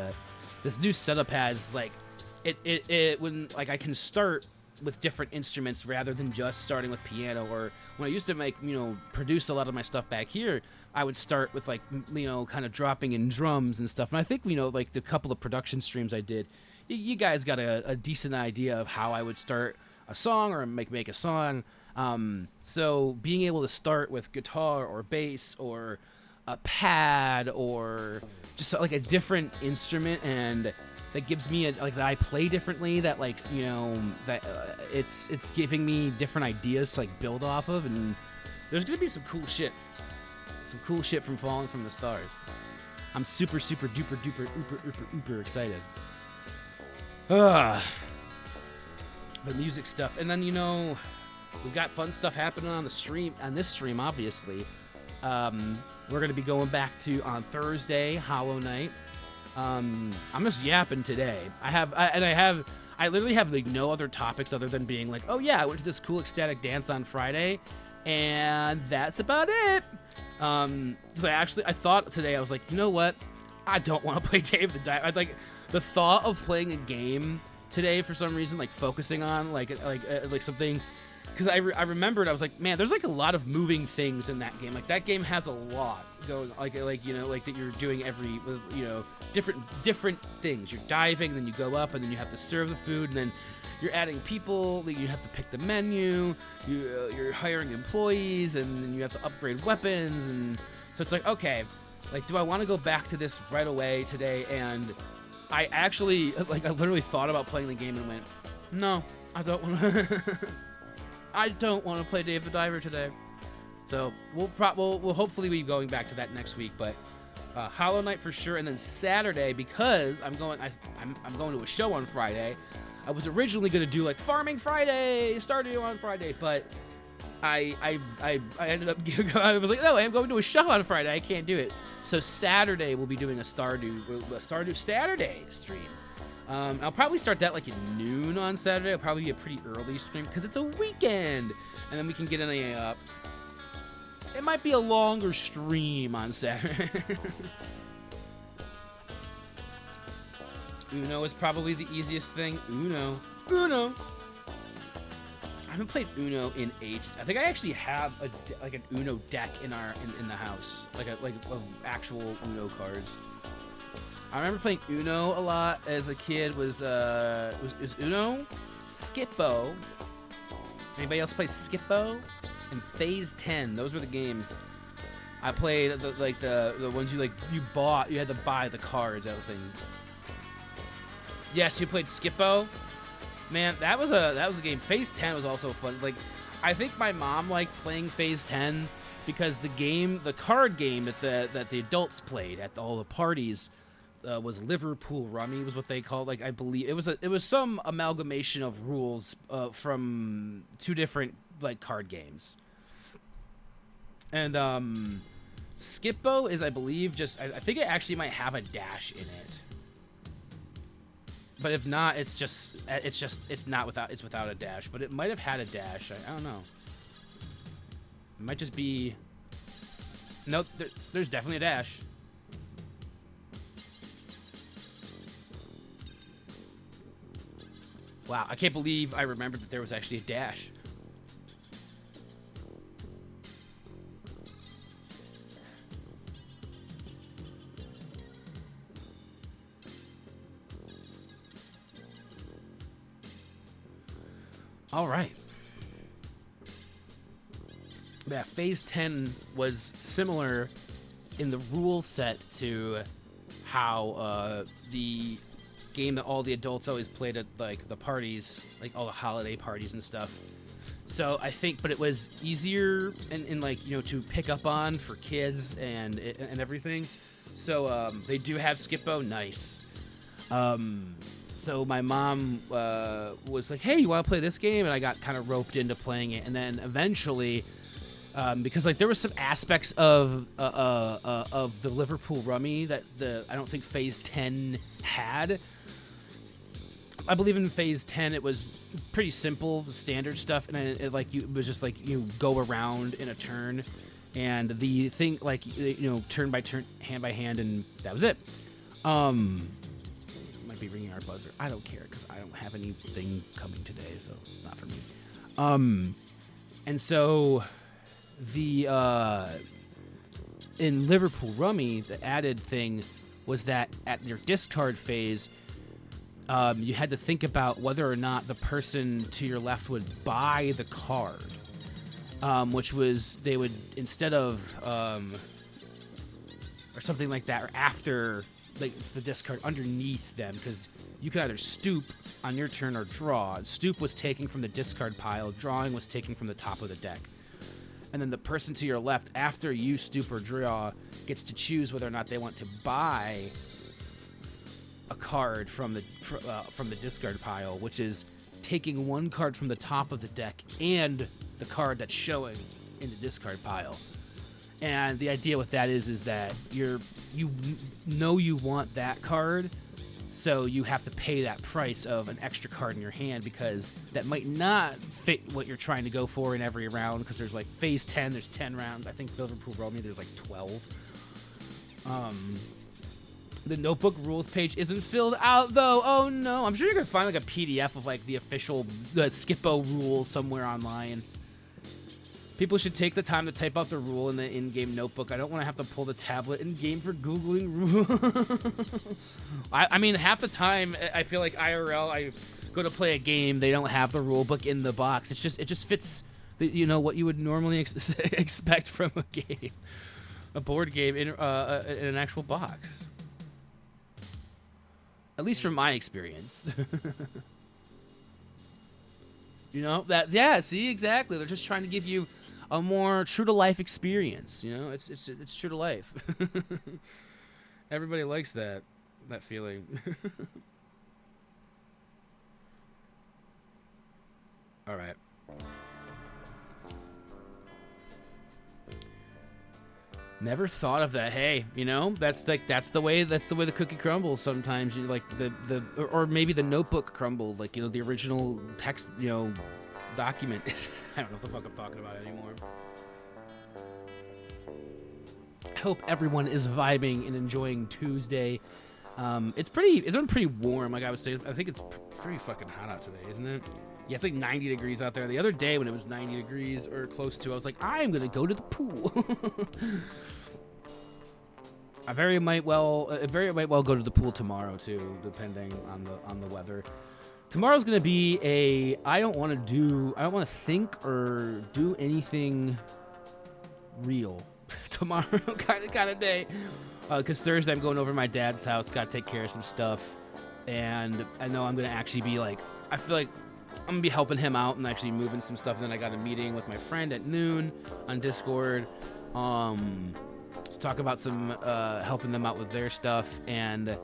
this new setup has like, when like I can start with different instruments rather than just starting with piano. Or when I used to make, produce a lot of my stuff back here, I would start with like, kind of dropping in drums and stuff. And I think, like the couple of production streams I did, you guys got a decent idea of how I would start a song or make a song. So being able to start with guitar or bass or a pad or just like a different instrument, and that gives me that I play differently, that like that it's giving me different ideas to like build off of, and there's gonna be some cool shit from Falling from the Stars. I'm super duper excited. The music stuff, and then we've got fun stuff happening on this stream obviously. We're gonna be going back to on Thursday Hollow Knight. I'm just yapping today. I literally have like no other topics other than being like, oh yeah, I went to this cool ecstatic dance on Friday, and that's about it. Because I thought today, I was like, you know what, I don't want to play Dave the Diver. Like the thought of playing a game today for some reason, like focusing on like something. Because I remembered, I was like, man, there's like a lot of moving things in that game. Like that game has a lot going, like that you're doing different things. You're diving, then you go up, and then you have to serve the food, and then you're adding people. You have to pick the menu. You're hiring employees, and then you have to upgrade weapons, and so it's like, okay, like do I want to go back to this right away today? And I actually I literally thought about playing the game and went, no, I don't want to. I don't want to play Dave the Diver today. So we'll hopefully be going back to that next week, but Hollow Knight for sure. And then Saturday, because I'm going to a show on Friday. I was originally going to do like Farming Friday, Stardew on Friday, but I ended up I was like, no, I'm going to a show on Friday. I can't do it. So Saturday we'll be doing a Stardew Saturday stream. I'll probably start that like at noon on Saturday. It'll probably be a pretty early stream because it's a weekend, and then we can get in it might be a longer stream on Saturday. Uno is probably the easiest thing. Uno. I haven't played Uno in ages. I think I actually have an Uno deck in the house, like actual Uno cards. I remember playing Uno a lot as a kid. Was Uno, Skip-Bo. Anybody else play Skip-Bo? And Phase 10. Those were the games I played. The ones you bought. You had to buy the cards out of thing. Yes, you played Skip-Bo. Man, that was a game. Phase 10 was also fun. Like, I think my mom liked playing Phase 10 because the card game that the adults played at all the parties. Was Liverpool Rummy was what they called. Like I believe it was some amalgamation of rules from two different like card games. And Skip-Bo is, I believe, just I think it actually might have a dash in it. But if not, it's without a dash. But it might have had a dash. I don't know. It might just be. No, there's definitely a dash. Wow, I can't believe I remembered that there was actually a dash. All right. Yeah, Phase 10 was similar in the rule set to how the game that all the adults always played at like the parties, like all the holiday parties and stuff. So I think, but it was easier and like, you know, to pick up on for kids and everything. So they do have Skip-Bo. Nice. So my mom was like, hey, you want to play this game? And I got kind of roped into playing it. And then eventually, because like there was some aspects of the Liverpool Rummy that I don't think Phase 10 had. I believe in Phase 10 it was pretty simple, standard stuff, and it was just like you go around in a turn, and the thing like turn by turn, hand by hand, and that was it. My to be ringing our buzzer. I don't care because I don't have anything coming today, so it's not for me. And so the in Liverpool Rummy, the added thing was that at your discard phase, you had to think about whether or not the person to your left would buy the card, which was they would, instead of or something like that, or after, like, it's the discard underneath them, because you could either stoop on your turn or draw. Stoop was taking from the discard pile, drawing was taking from the top of the deck. And then the person to your left, after you stoop or draw, gets to choose whether or not they want to buy a card from the discard pile, which is taking one card from the top of the deck and the card that's showing in the discard pile. And the idea with that is that you know you want that card, so you have to pay that price of an extra card in your hand, because that might not fit what you're trying to go for in every round, because there's like phase 10, there's 10 rounds. I think Liverpool Rummy, there's like 12. The notebook rules page isn't filled out though. Oh no. I'm sure you're gonna find like a PDF of like the official Skippo rule somewhere online. People should take the time to type out the rule in the in-game notebook. I don't want to have to pull the tablet in-game for Googling rules. I mean, half the time, I feel like IRL, I go to play a game, they don't have the rule book in the box. It just fits, what you would normally expect from a game. A board game in an actual box. At least from my experience. Yeah, see, exactly. They're just trying to give you a more true-to-life experience. It's true to life. Everybody likes that feeling. All right. Never thought of that. Hey, that's the way the cookie crumbles. Sometimes you like or maybe the notebook crumbled, like the original text, document. I don't know what the fuck I'm talking about anymore. I hope everyone is vibing and enjoying Tuesday. It's been pretty warm, like I was saying. I think it's pretty fucking hot out today, isn't it? Yeah, it's like 90 degrees out there. The other day when it was 90 degrees or close to, I was like, I'm gonna go to the pool. I very might well go to the pool tomorrow too, depending on the weather. Tomorrow's gonna be I don't want to think or do anything real tomorrow kind of day. Because Thursday I'm going over to my dad's house, gotta take care of some stuff, and I know I'm gonna actually be like, I feel like I'm gonna be helping him out and actually moving some stuff. And then I got a meeting with my friend at noon on Discord, to talk about some helping them out with their stuff. And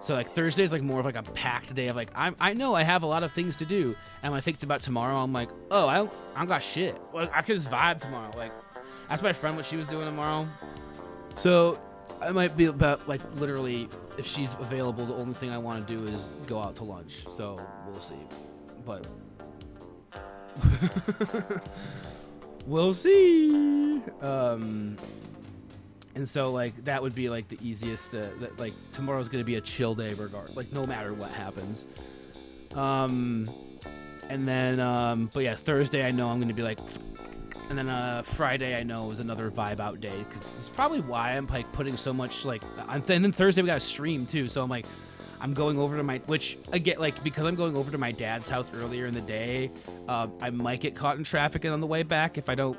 so like Thursday's like more of like a packed day of like I know I have a lot of things to do, and when I think about tomorrow, I'm like, oh, I don't got shit. Like, I could just vibe tomorrow. Like, ask my friend what she was doing tomorrow. So I might be about, like, literally, if she's available, the only thing I want to do is go out to lunch. So we'll see. But we'll see. And so, like, that would be, like, the easiest. Like, tomorrow's going to be a chill day regardless. Like, no matter what happens. And then, but yeah, Thursday I know I'm going to be, like... And then Friday I know is another vibe out day. Because it's probably why I'm, like, putting so much, like... And then Thursday we got a stream, too. So I'm, like... I'm going over to my... Which, again, like, because I'm going over to my dad's house earlier in the day, I might get caught in traffic on the way back if I don't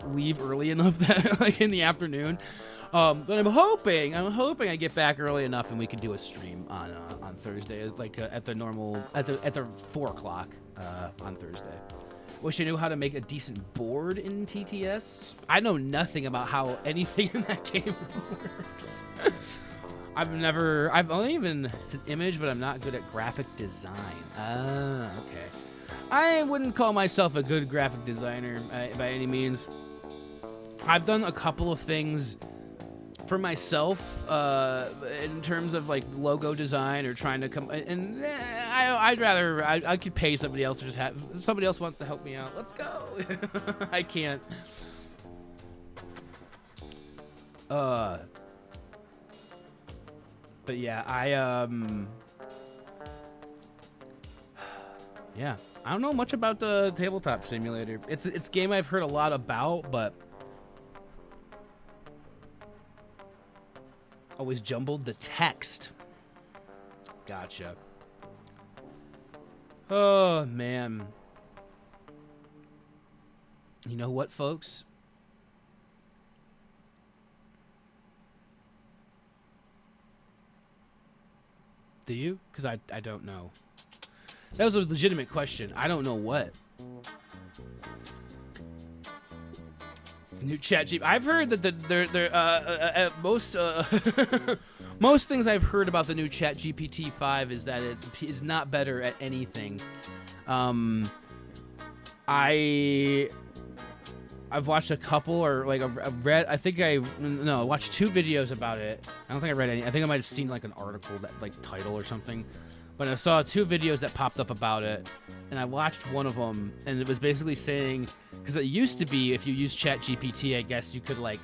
leave early enough that, like, in the afternoon. But I'm hoping I get back early enough and we can do a stream on Thursday, like at the 4:00 on Thursday. Wish I knew how to make a decent board in TTS. I know nothing about how anything in that game works. I've only been, it's an image, but I'm not good at graphic design. Okay. I wouldn't call myself a good graphic designer by any means. I've done a couple of things for myself in terms of like logo design or trying to come, and I could pay somebody else to just have, somebody else wants to help me out. Let's go. I can't. But yeah, Yeah, I don't know much about the tabletop simulator. It's a game I've heard a lot about, but always jumbled the text. Gotcha. Oh man. You know what, folks? Do you? Because I don't know. That was a legitimate question. I don't know what. New ChatGPT. I've heard that most most things I've heard about the new ChatGPT 5 is that it is not better at anything. I've watched a couple, or like I've read. I watched 2 videos about it. I don't think I read any. I think I might have seen like an article, that like title or something. But I saw 2 videos that popped up about it, and I watched one of them, and it was basically saying, because it used to be if you use ChatGPT, I guess you could like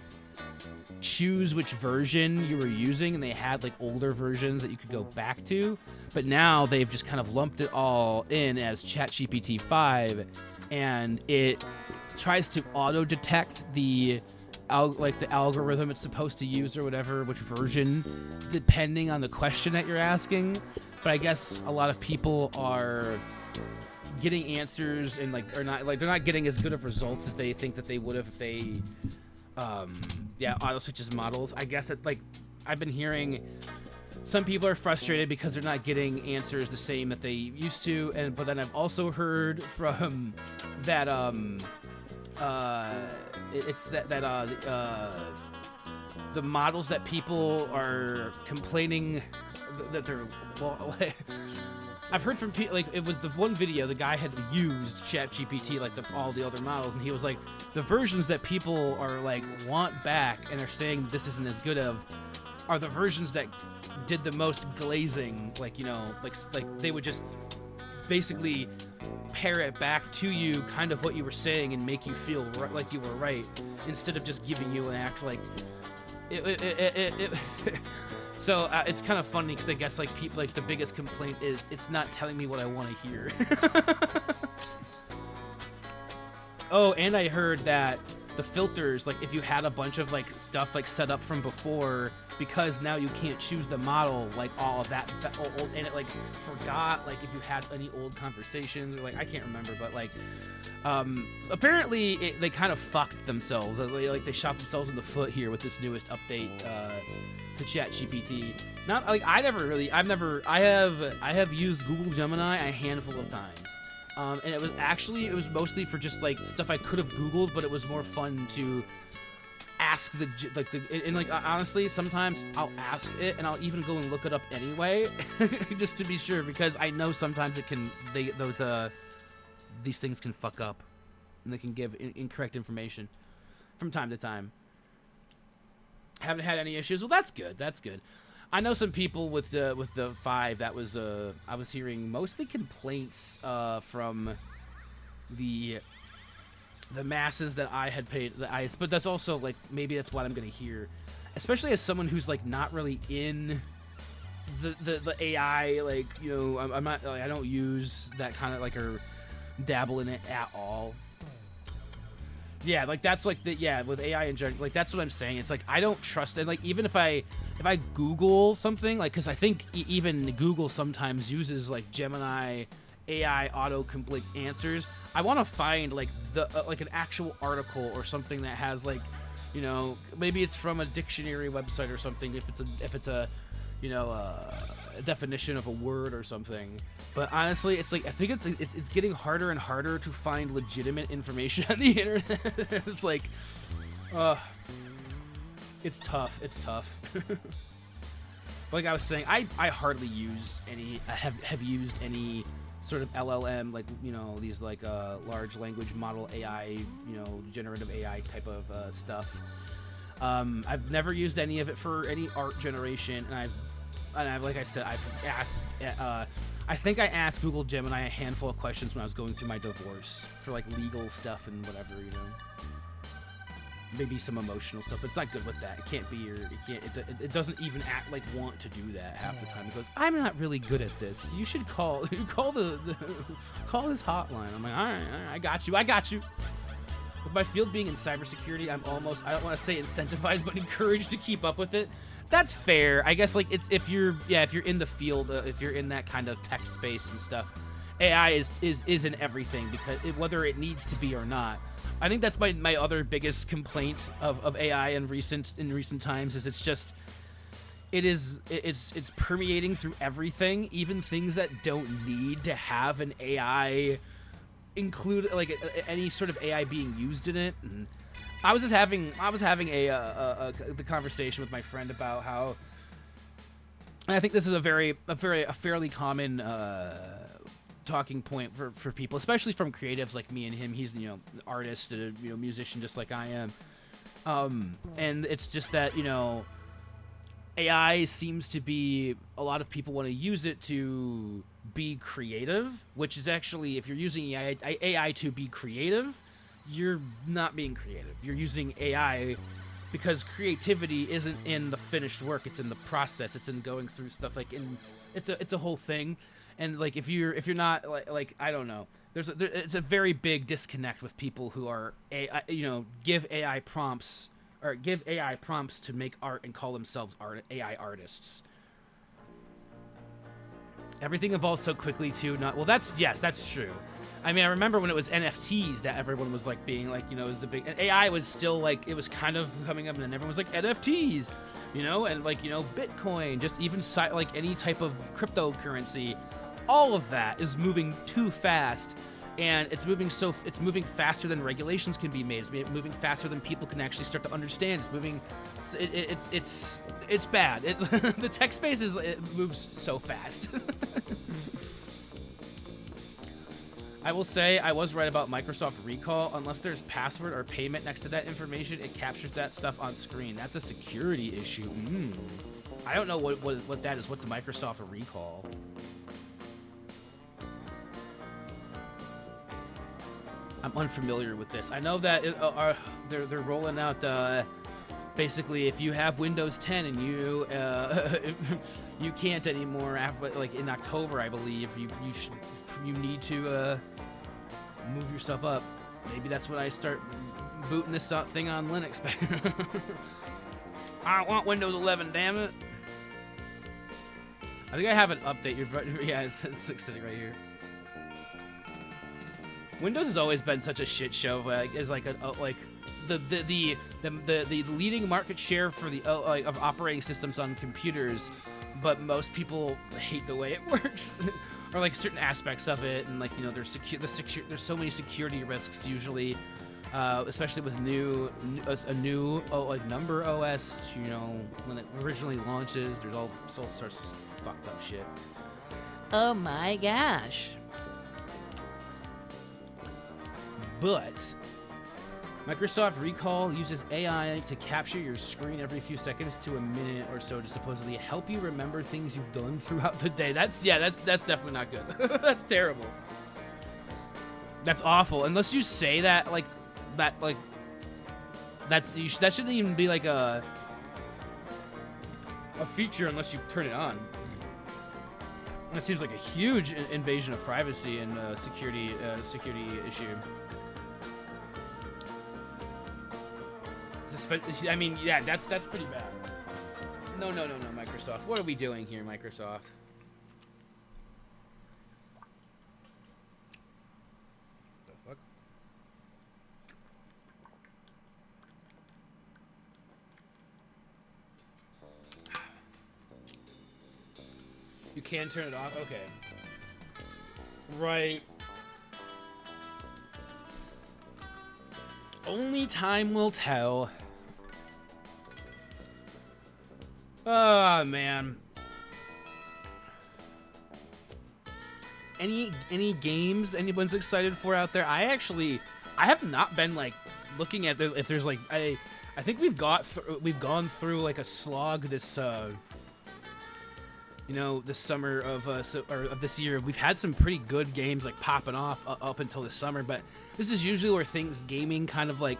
choose which version you were using, and they had like older versions that you could go back to. But now they've just kind of lumped it all in as ChatGPT 5, and it tries to auto-detect the algorithm it's supposed to use or whatever, which version, depending on the question that you're asking. But I guess a lot of people are getting answers and they're not getting as good of results as they think that they would have if they auto switches models. I guess that I've been hearing some people are frustrated because they're not getting answers the same that they used to, but then I've also heard from that the models that people are complaining that they're I've heard from people, it was the one video, the guy had used ChatGPT like all the other models, and he was like, the versions that people are want back and are saying this isn't as good of are the versions that did the most glazing, they would just basically parrot back to you kind of what you were saying and make you feel like you were right, instead of just giving you an actual So it's kind of funny because I guess people the biggest complaint is it's not telling me what I want to hear. Oh, and I heard that the filters, if you had a bunch of stuff set up from before, because now you can't choose the model, all of that old, and it forgot if you had any old conversations, or I can't remember, but apparently they kind of fucked themselves. They shot themselves in the foot here with this newest update to ChatGPT. Not I have used Google Gemini a handful of times. And it was mostly for just stuff I could have Googled, but it was more fun to ask honestly, sometimes I'll ask it and I'll even go and look it up anyway, just to be sure, because I know sometimes these things can fuck up and they can give incorrect information from time to time. Haven't had any issues. Well, that's good. That's good. I know some people with the 5 that was I was hearing mostly complaints from the masses that I had paid but that's also maybe that's what I'm gonna hear, especially as someone who's not really in the AI, I'm not I don't use that kind of or dabble in it at all. Yeah, that's with AI in general, that's what I'm saying. It's I don't trust it. Even if I Google something, because I think even Google sometimes uses Gemini AI autocomplete answers. I want to find an actual article or something that has maybe it's from a dictionary website or something, if it's a a definition of a word or something. But honestly, it's I think it's getting harder and harder to find legitimate information on the internet. It's it's tough. It's tough. Like I was saying, I hardly use any. I have used any sort of LLM, these large language model AI, generative AI type of stuff. I've never used any of it for any art generation, and I've like I said, I've asked. I think I asked Google Gemini a handful of questions when I was going through my divorce for legal stuff and whatever, maybe some emotional stuff. But it's not good with that. It can't be it doesn't even act like want to do that half the time. It goes, I'm not really good at this. You should call call call this hotline. I'm like, all right, I got you. With my field being in cybersecurity, I'm almost, I don't want to say incentivized, but encouraged to keep up with it. That's fair. I guess, like, it's if you're in the field, if you're in that kind of tech space and stuff, AI is in everything, because whether it needs to be or not. I think that's my other biggest complaint of AI in recent times is it's permeating through everything, even things that don't need to have an AI include, like, any sort of AI being used in it. And I was having the conversation with my friend about how, and I think this is a fairly common talking point for people, especially from creatives like me and him. He's, you know, an artist, a, you know, musician just like I am, and it's just that, you know, AI seems to be, a lot of people want to use it to be creative, which is actually, if you're using AI to be creative, you're not being creative. You're using AI because creativity isn't in the finished work, it's in the process, it's in going through stuff, like, it's a whole thing. And, like, if you're not, like I don't know, it's a very big disconnect with people who are give AI prompts to make art and call themselves AI artists. Everything evolves so quickly too. That's true. I mean, I remember when it was NFTs that everyone was like being like, you know, it was the big, and AI was still like, it was kind of coming up, and then everyone was like NFTs, you know, and like, you know, Bitcoin, just even like any type of cryptocurrency, all of that is moving too fast. And it's moving faster than regulations can be made. It's moving faster than people can actually start to understand. It's moving, it's bad. The tech space it moves so fast. I will say I was right about Microsoft Recall. Unless there's password or payment next to that information, it captures that stuff on screen. That's a security issue. I don't know what that is. What's a Microsoft Recall? I'm unfamiliar with this. I know that they're rolling out basically, if you have Windows 10 and you can't anymore after, like, in October, I believe you need to move yourself up. Maybe that's when I start booting this thing on Linux. I want Windows 11, damn it. I think I have an update. Yeah, it's sitting right here. Windows has always been such a shit show. As like the leading market share for the of operating systems on computers, but most people hate the way it works, or like certain aspects of it, and, like, you know, there's so many security risks usually, especially with a new number OS. You know, when it originally launches, there's all sorts of fucked up shit. Oh my gosh. But Microsoft Recall uses AI to capture your screen every few seconds to a minute or so to supposedly help you remember things you've done throughout the day. That's definitely not good. That's terrible. That's awful. Unless you say that that shouldn't even be like a feature unless you turn it on. That seems like a huge invasion of privacy and security issue. I mean, yeah, that's pretty bad. No, Microsoft. What are we doing here, Microsoft? The fuck? You can turn it off? Okay. Right. Only time will tell. Oh, man. Any games anyone's excited for out there? I have not been, like, looking at if there's, like, I think we've gone through like a slog this this summer of this year. We've had some pretty good games like popping off up until this summer, but this is usually where gaming kind of like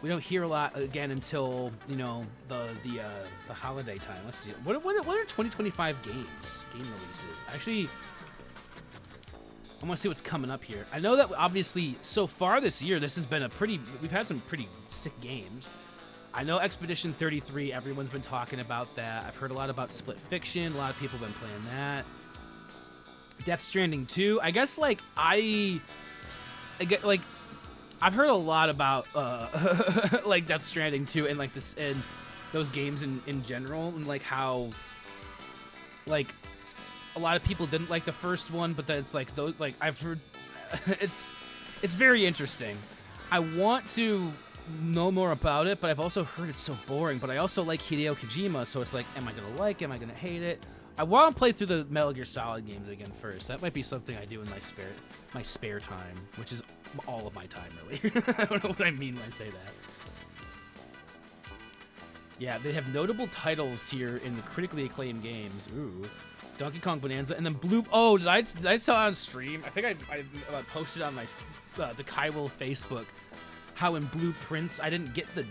We don't hear a lot again until, you know, the holiday time. Let's see. What are 2025 game releases? Actually, I want to see what's coming up here. I know that obviously so far this year, we've had some pretty sick games. I know Expedition 33, everyone's been talking about that. I've heard a lot about Split Fiction. A lot of people have been playing that. Death Stranding 2. I guess, like, I've heard a lot about, like, Death Stranding 2 and, like, this, and those games in general, and, like, how, like, a lot of people didn't like the first one, but then it's, like, those, like, I've heard, it's very interesting. I want to know more about it, but I've also heard it's so boring, but I also like Hideo Kojima, so it's like, am I gonna like it? Am I gonna hate it? I want to play through the Metal Gear Solid games again first. That might be something I do in my spare time, which is all of my time, really. I don't know what I mean when I say that. Yeah, they have notable titles here in the critically acclaimed games. Ooh. Donkey Kong Bonanza, and then Blue... Oh, did I saw on stream? I think I posted on my the Kaiwell Facebook how in Blueprints I didn't get the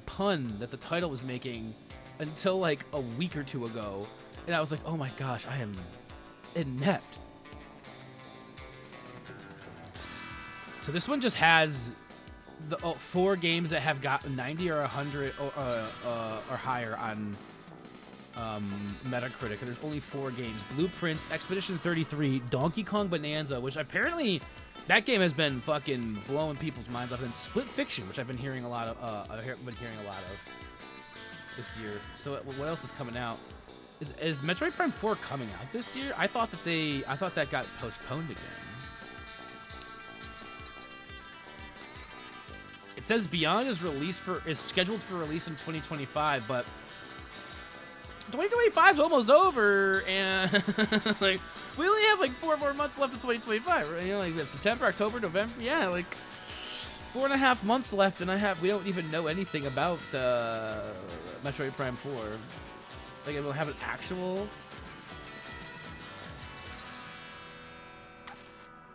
pun that the title was making until like a week or two ago, and I was like, oh my gosh, I am inept. So this one just has the 4 games that have gotten 90 or 100 or higher on Metacritic, and there's only 4 games: Blueprints, Expedition 33, Donkey Kong Bonanza, which apparently that game has been fucking blowing people's minds up, and Split Fiction, which I've been hearing a lot of. This year. So what else is coming out? Is Metroid Prime 4 coming out this year? I thought that got postponed again. It says Beyond is scheduled for release in 2025, but 2025 is almost over, and like we only have like 4 more months left of 2025. Right? You know, like we have September, October, November. Yeah, like 4.5 months left, and we don't even know anything about Metroid Prime 4. Like, it will have an actual...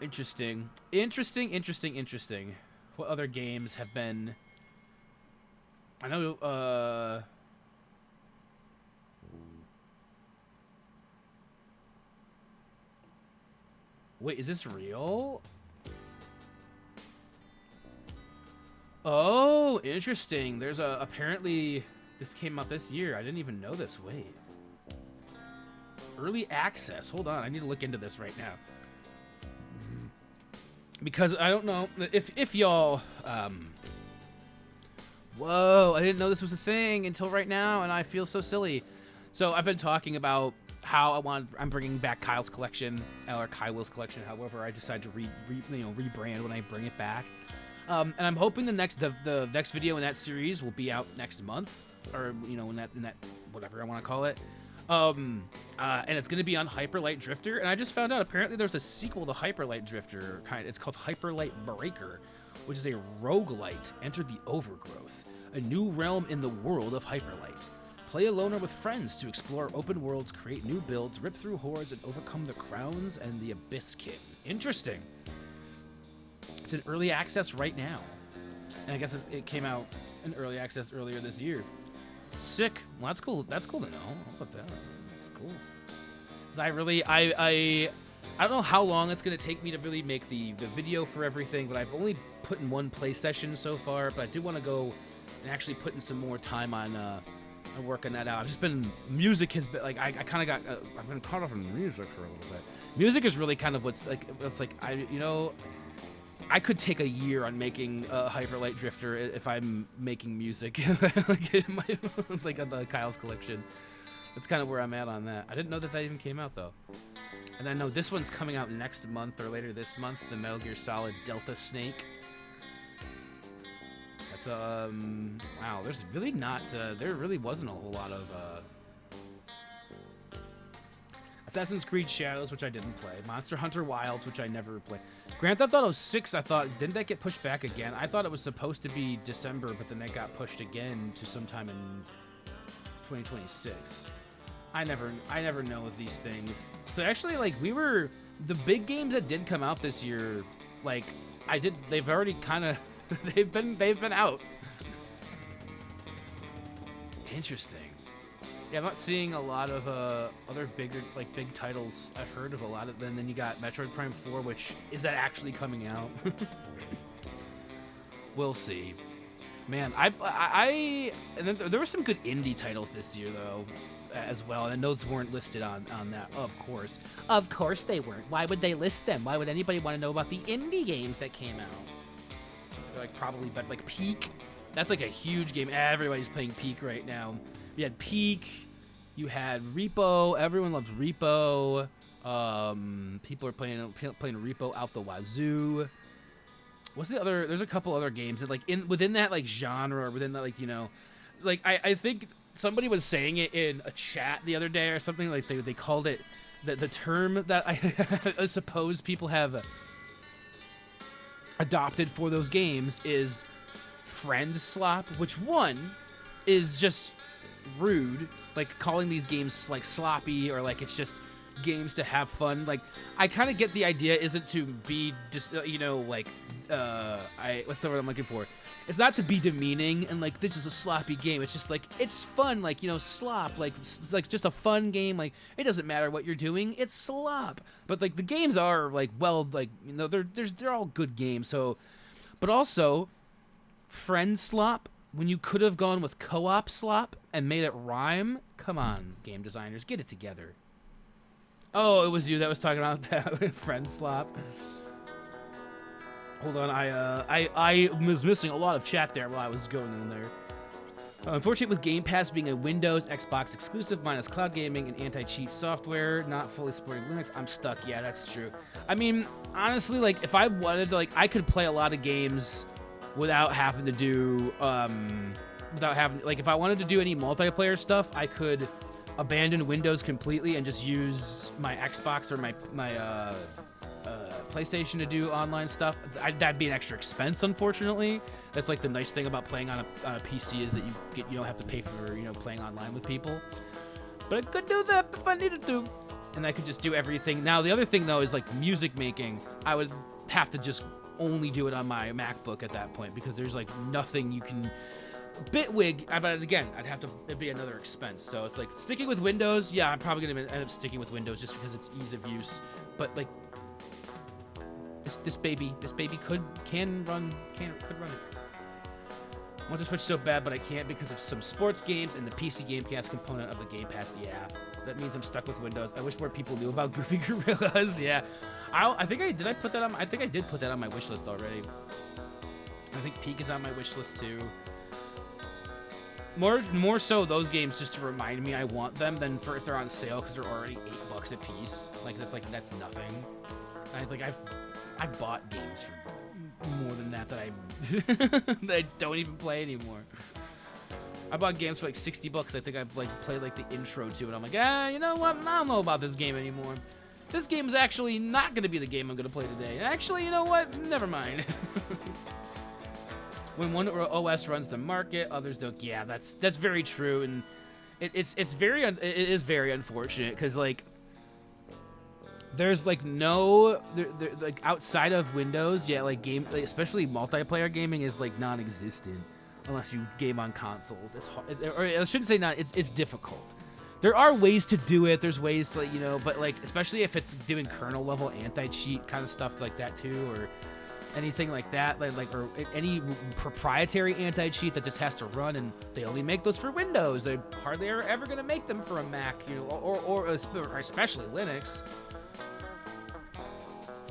Interesting. What other games have been... I know, Wait, is this real? Oh, interesting. There's apparently this came out this year. I didn't even know this. Wait. Early access. Hold on. I need to look into this right now. Because I don't know if y'all whoa, I didn't know this was a thing until right now, and I feel so silly. So I've been talking about how I'm bringing back Kyle's collection, or Kaiwell's collection, however I decide to rebrand when I bring it back. And I'm hoping the next video in that series will be out next month, or in that whatever I want to call it. And it's going to be on Hyper Light Drifter. And I just found out apparently there's a sequel to Hyper Light Drifter. It's called Hyper Light Breaker, which is a roguelite. Enter the Overgrowth, a new realm in the world of Hyper Light. Play alone or with friends to explore open worlds, create new builds, rip through hordes, and overcome the Crowns and the Abysskin. Interesting. It's in early access right now. And I guess it came out in early access earlier this year. Sick. Well, that's cool. That's cool to know. How about that? That's cool. 'Cause I don't know how long it's going to take me to really make the video for everything, but I've only put in 1 play session so far, but I do want to go and actually put in some more time on working that out. I've just been, music has been, like, I kind of got, I've been caught up in music for a little bit. Music is really kind of I could take a year on making a Hyper Light Drifter if I'm making music, like on the Kyle's collection. That's kind of where I'm at on that. I didn't know that even came out, though. And I know this one's coming out next month or later this month, the Metal Gear Solid Delta Snake. That's, wow, there's really not, there really wasn't a whole lot of, Assassin's Creed Shadows, which I didn't play. Monster Hunter Wilds, which I never played. Grand Theft Auto 6, I thought, didn't that get pushed back again? I thought it was supposed to be December, but then that got pushed again to sometime in 2026. I never know with these things. So actually, like, the big games that did come out this year, like, I did. They've already kind of. they've been out. Interesting. Yeah, I'm not seeing a lot of other bigger big titles. I've heard of a lot of them. Then you got Metroid Prime 4, which is that actually coming out? We'll see. Man, and then there were some good indie titles this year though, as well, and those weren't listed on that. Of course they weren't. Why would they list them? Why would anybody want to know about the indie games that came out? They're like probably, but like Peak, that's like a huge game. Everybody's playing Peak right now. You had Peak, you had Repo. Everyone loves Repo. People are playing Repo out the wazoo. What's the other? There's a couple other games that within that genre, or within that I think somebody was saying it in a chat the other day or something. Like they called it the term that I suppose people have adopted for those games is friend slop, which one is just rude, like calling these games like sloppy or like it's just games to have fun. Like I kind of get the idea isn't to be just what's the word I'm looking for? It's not to be demeaning and like this is a sloppy game. It's just like it's fun, like slop, like it's like just a fun game. Like it doesn't matter what you're doing, it's slop. But like the games are they're all good games. So, but also friend slop when you could have gone with co-op slop and made it rhyme. Come on, game designers, get it together. Oh, it was you that was talking about that friend slop. Hold on, I was missing a lot of chat there while I was going in there. Unfortunately, with Game Pass being a Windows, Xbox exclusive, minus cloud gaming and anti-cheat software, not fully supporting Linux, I'm stuck. Yeah, that's true. I mean, honestly, like if I wanted to, I could play a lot of games without having to do, if I wanted to do any multiplayer stuff, I could abandon Windows completely and just use my Xbox or my PlayStation to do online stuff. That'd be an extra expense, unfortunately. That's like the nice thing about playing on a PC is that you don't have to pay for playing online with people. But I could do that if I needed to, and I could just do everything. Now the other thing though is like music making. I would have to just only do it on my MacBook at that point because there's like nothing you can. Bitwig, but again, it'd be another expense. So it's like sticking with Windows. Yeah, I'm probably gonna end up sticking with Windows just because it's ease of use. But like this baby could run it. I want to Switch so bad, but I can't because of some sports games and the PC Game Pass component of the Game Pass. Yeah, that means I'm stuck with Windows. I wish more people knew about Goofy Gorillas. Yeah, I think I did put that on my wish list already. I think Peak is on my wish list too. More so those games just to remind me I want them than for if they're on sale because they're already $8 a piece. That's nothing. I've bought games for more than that I that I don't even play anymore. I bought games for like $60. I think I've played the intro to it. I'm like, you know what? I don't know about this game anymore. This game is actually not going to be the game I'm going to play today. Actually, you know what? Never mind. When one OS runs the market, others don't. Yeah, that's very true, and it is very unfortunate because there's no outside of Windows, yeah, especially multiplayer gaming is non-existent unless you game on consoles. It's hard, or I shouldn't say not. It's difficult. There are ways to do it. There's ways to but especially if it's doing kernel level anti-cheat kind of stuff like that too, or anything like that, or any proprietary anti-cheat that just has to run, and they only make those for Windows. They hardly are ever going to make them for a Mac, or especially Linux.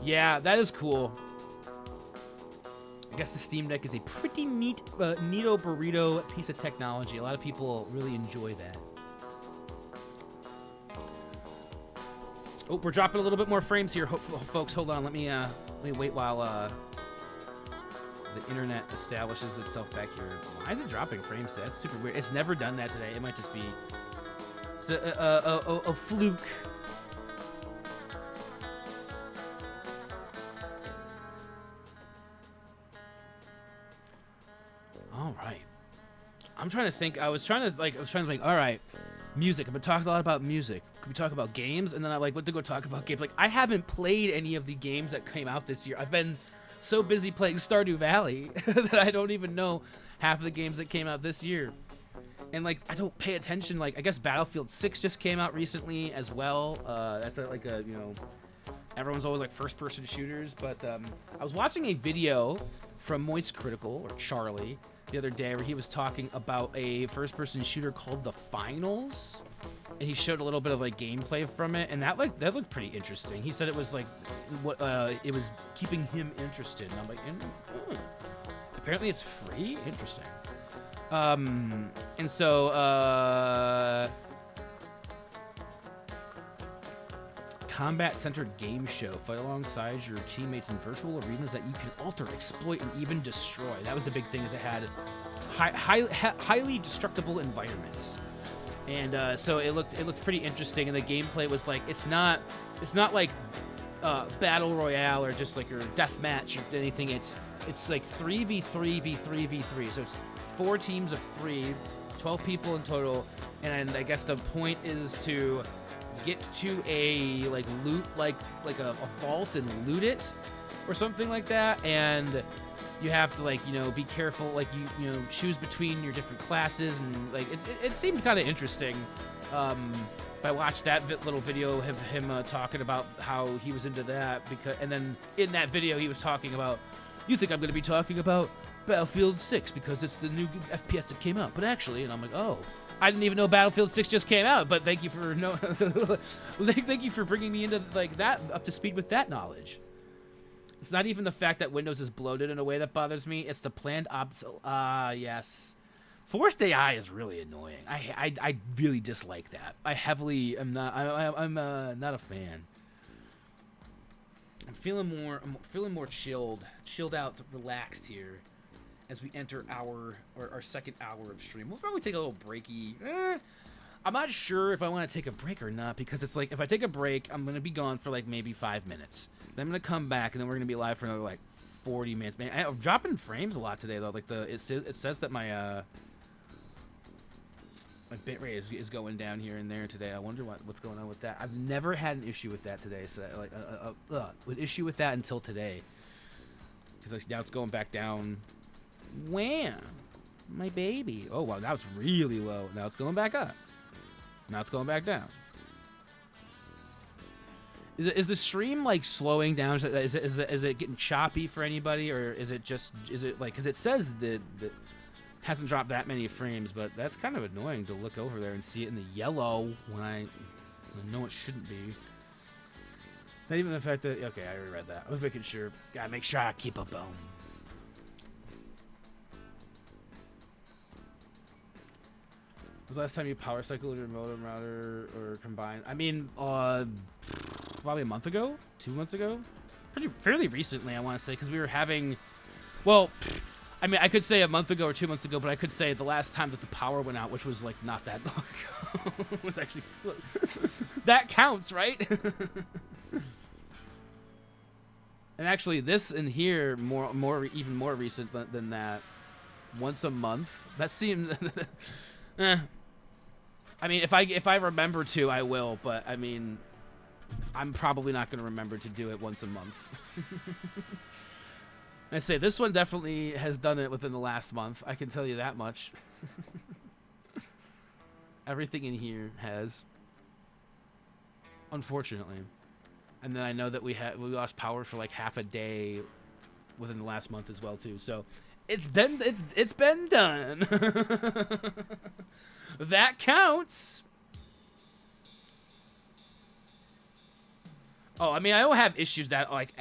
Yeah, that is cool. I guess the Steam Deck is a pretty neat, neato burrito piece of technology. A lot of people really enjoy that. Oh, we're dropping a little bit more frames here, folks. Hold on, let me wait while the internet establishes itself back here. Why is it dropping frames today? That's super weird. It's never done that today. It might just be a fluke. All right. I'm trying to think. I was trying to think. All right, music. I've been talking a lot about music. Could we talk about games? And then I went to go talk about games. I haven't played any of the games that came out this year. I've been so busy playing Stardew Valley that I don't even know half of the games that came out this year. And like I don't pay attention. Like I guess Battlefield 6 just came out recently as well. That's like a everyone's always like first-person shooters, but I was watching a video from Moist Critical or Charlie the other day where he was talking about a first-person shooter called The Finals, and he showed a little bit of like gameplay from it, and that looked pretty interesting. He said it was like what it was keeping him interested, and I'm like, apparently it's free. Interesting. And so combat-centered game show. Fight alongside your teammates in virtual arenas that you can alter, exploit, and even destroy. That was the big thing, is it had highly destructible environments. And so it looked pretty interesting, and the gameplay was like it's not like battle royale or just like your death match or anything. It's like 3v3v3v3. So it's 4 teams of 3, 12 people in total, and I guess the point is to get to a like loot like a vault and loot it or something like that, and you have to like be careful, like you choose between your different classes, and like it seemed kind of interesting. I watched that little video of him talking about how he was into that, and then in that video he was talking about, you think I'm going to be talking about Battlefield 6 because it's the new FPS that came out, but actually, and I'm like, oh, I didn't even know Battlefield 6 just came out, but thank you for thank you for bringing me into like that, up to speed with that knowledge. It's not even the fact that Windows is bloated in a way that bothers me. It's the planned yes. Forced AI is really annoying. I really dislike that. I heavily am not. I'm not a fan. I'm feeling more chilled out, relaxed here as we enter our second hour of stream. We'll probably take a little breaky. I'm not sure if I want to take a break or not, because it's like if I take a break, I'm gonna be gone for like maybe 5 minutes. Then I'm gonna come back, and then we're gonna be live for another like 40 minutes. Man, I'm dropping frames a lot today though. Like it says that my bitrate is going down here and there today. I wonder what's going on with that. I've never had an issue with that today. So that, like an issue with that until today, because like, now it's going back down. Wham! My baby. Oh wow, now it's really low. Now it's going back up. Now it's going back down. Is the stream like slowing down? Is it getting choppy for anybody, or is it like, because it says that hasn't dropped that many frames, but that's kind of annoying to look over there and see it in the yellow when I know it shouldn't be. Not even the fact that, okay, I already read that. I was making sure. Gotta make sure I keep up on. Was the last time you power cycled your modem router or combined? I mean, probably a month ago, 2 months ago, fairly recently, I want to say, because we were having, well, I mean, I could say a month ago or 2 months ago, but I could say the last time that the power went out, which was like not that long ago, was actually that counts, right? And actually, this in here even more recent than that. Once a month. That seemed. I mean, if I remember to, I will. But I mean, I'm probably not going to remember to do it once a month. I say this one definitely has done it within the last month. I can tell you that much. Everything in here has, unfortunately. And then I know that we lost power for like half a day within the last month as well too. So it's been done. That counts. Oh, I mean, I don't have issues that like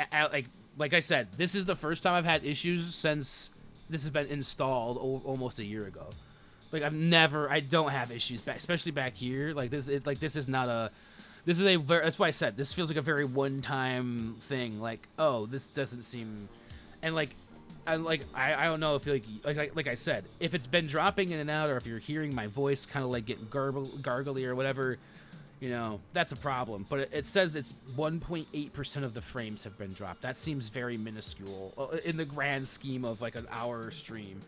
I said, this is the first time I've had issues since this has been installed almost a year ago. Like I don't have issues especially back here. Like this is not a. This is that's why I said this feels like a very one-time thing. Like, oh, this doesn't seem, and I don't know if like I said, if it's been dropping in and out, or if you're hearing my voice kind of like getting gargly or whatever, that's a problem. But it says it's 1.8% of the frames have been dropped. That seems very minuscule in the grand scheme of like an hour stream.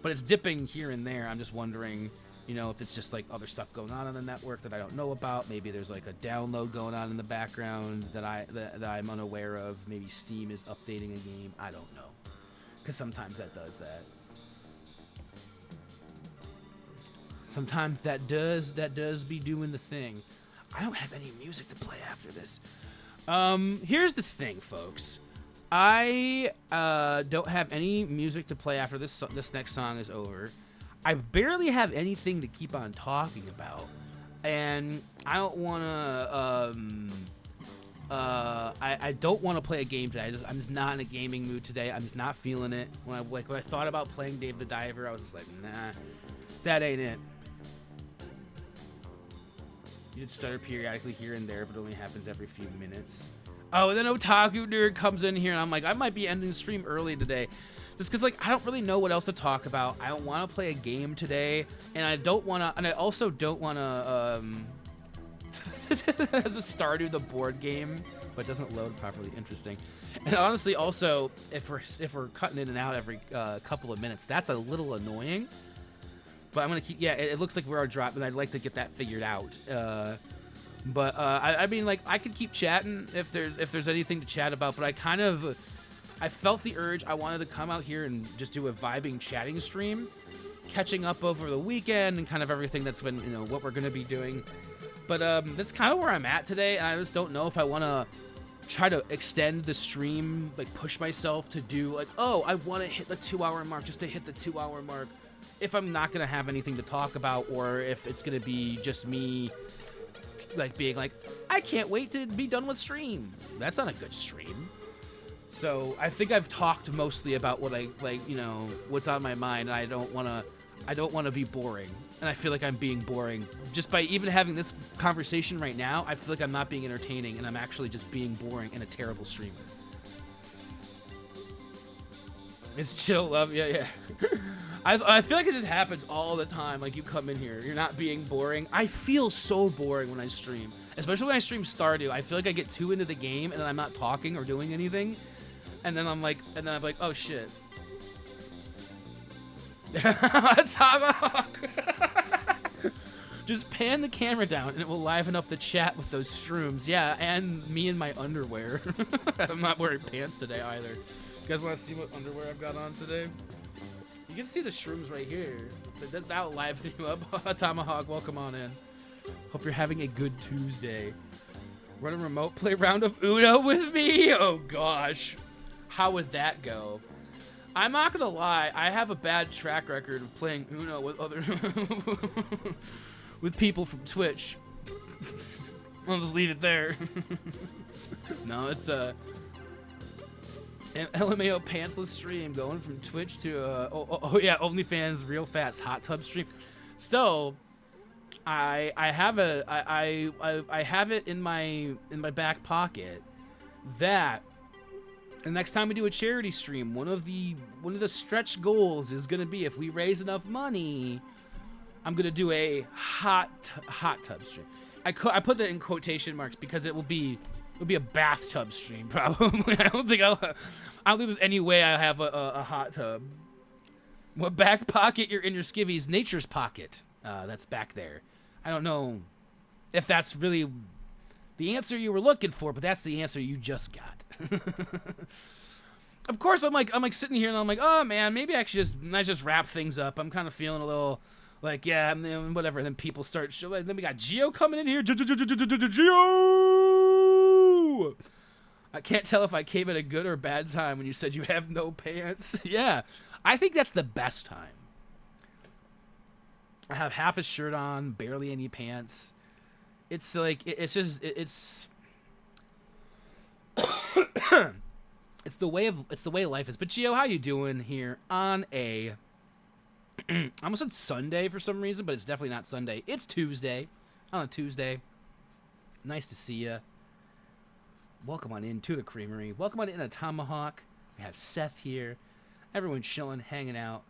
But it's dipping here and there. I'm just wondering You know, if it's just like other stuff going on the network that I don't know about. Maybe there's like a download going on in the background that I'm unaware of. Maybe Steam is updating a game. I don't know, because sometimes that does that. Sometimes that does be doing the thing. I don't have any music to play after this. Here's the thing, folks. I don't have any music to play after this next song is over. I barely have anything to keep on talking about, and I don't want to. I don't want to play a game today. I'm just not in a gaming mood today. I'm just not feeling it. When I thought about playing Dave the Diver, I was just like, nah, that ain't it. You did stutter periodically here and there, but it only happens every few minutes. Oh, and then Otaku Nerd comes in here, and I'm like, I might be ending the stream early today. Just because, like, I don't really know what else to talk about. I don't want to play a game today, and I don't want to, and I also don't want to, as a Stardew the board game, but it doesn't load properly. Interesting. And honestly, also, if we're cutting in and out every couple of minutes, that's a little annoying. But I'm gonna keep. Yeah, it looks like we're on drop, and I'd like to get that figured out. I mean, like, I could keep chatting if there's anything to chat about. But I felt the urge. I wanted to come out here and just do a vibing chatting stream, catching up over the weekend and kind of everything that's been, what we're gonna be doing. But that's kind of where I'm at today. And I just don't know if I want to try to extend the stream, like push myself to do like, oh, I want to hit the 2-hour mark just to hit the 2-hour mark. If I'm not going to have anything to talk about, or if it's going to be just me like being like, I can't wait to be done with stream. That's not a good stream. So I think I've talked mostly about what I like, what's on my mind. And I don't want to be boring. And I feel like I'm being boring just by even having this conversation right now. I feel like I'm not being entertaining, and I'm actually just being boring and a terrible streamer. It's chill love. Yeah. I feel like it just happens all the time. Like, you come in here, you're not being boring. I feel so boring when I stream, especially when I stream Stardew. I feel like I get too into the game and then I'm not talking or doing anything, and then I'm like, oh shit. That's Just pan the camera down and it will liven up the chat with those shrooms. Yeah, and me in my underwear. I'm not wearing pants today either. You guys want to see what underwear I've got on today? You can see the shrooms right here. That'll liven you up. Tomahawk, welcome on in. Hope you're having a good Tuesday. Run a remote play round of Uno with me? Oh gosh. How would that go? I'm not gonna lie, I have a bad track record of playing Uno with other with people from Twitch. I'll just leave it there. No, it's an LMAO pantsless stream going from Twitch to oh yeah, OnlyFans real fast hot tub stream. So I have it in my back pocket that the next time we do a charity stream, one of the stretch goals is gonna be, if we raise enough money, I'm gonna do a hot tub stream. I put that in quotation marks because it'll be a bathtub stream probably. I don't think there's any way I have a hot tub. What back pocket you're in your skivvies? Nature's pocket. That's back there. I don't know if that's really the answer you were looking for, but that's the answer you just got. Of course, I'm like sitting here and I'm like, oh man, maybe I should just wrap things up. I'm kind of feeling a little like, yeah, whatever. And then people start showing. Then we got Geo coming in here. Geo! I can't tell if I came at a good or bad time when you said you have no pants. Yeah, I think that's the best time. I have half a shirt on, barely any pants. It's like it's it's the way life is. But Gio, how you doing here on a I almost said Sunday for some reason, but it's definitely not Sunday. It's Tuesday. On a Tuesday. Nice to see you. Welcome on into the creamery. Welcome on in a Tomahawk. We have Seth here. Everyone's chilling, hanging out,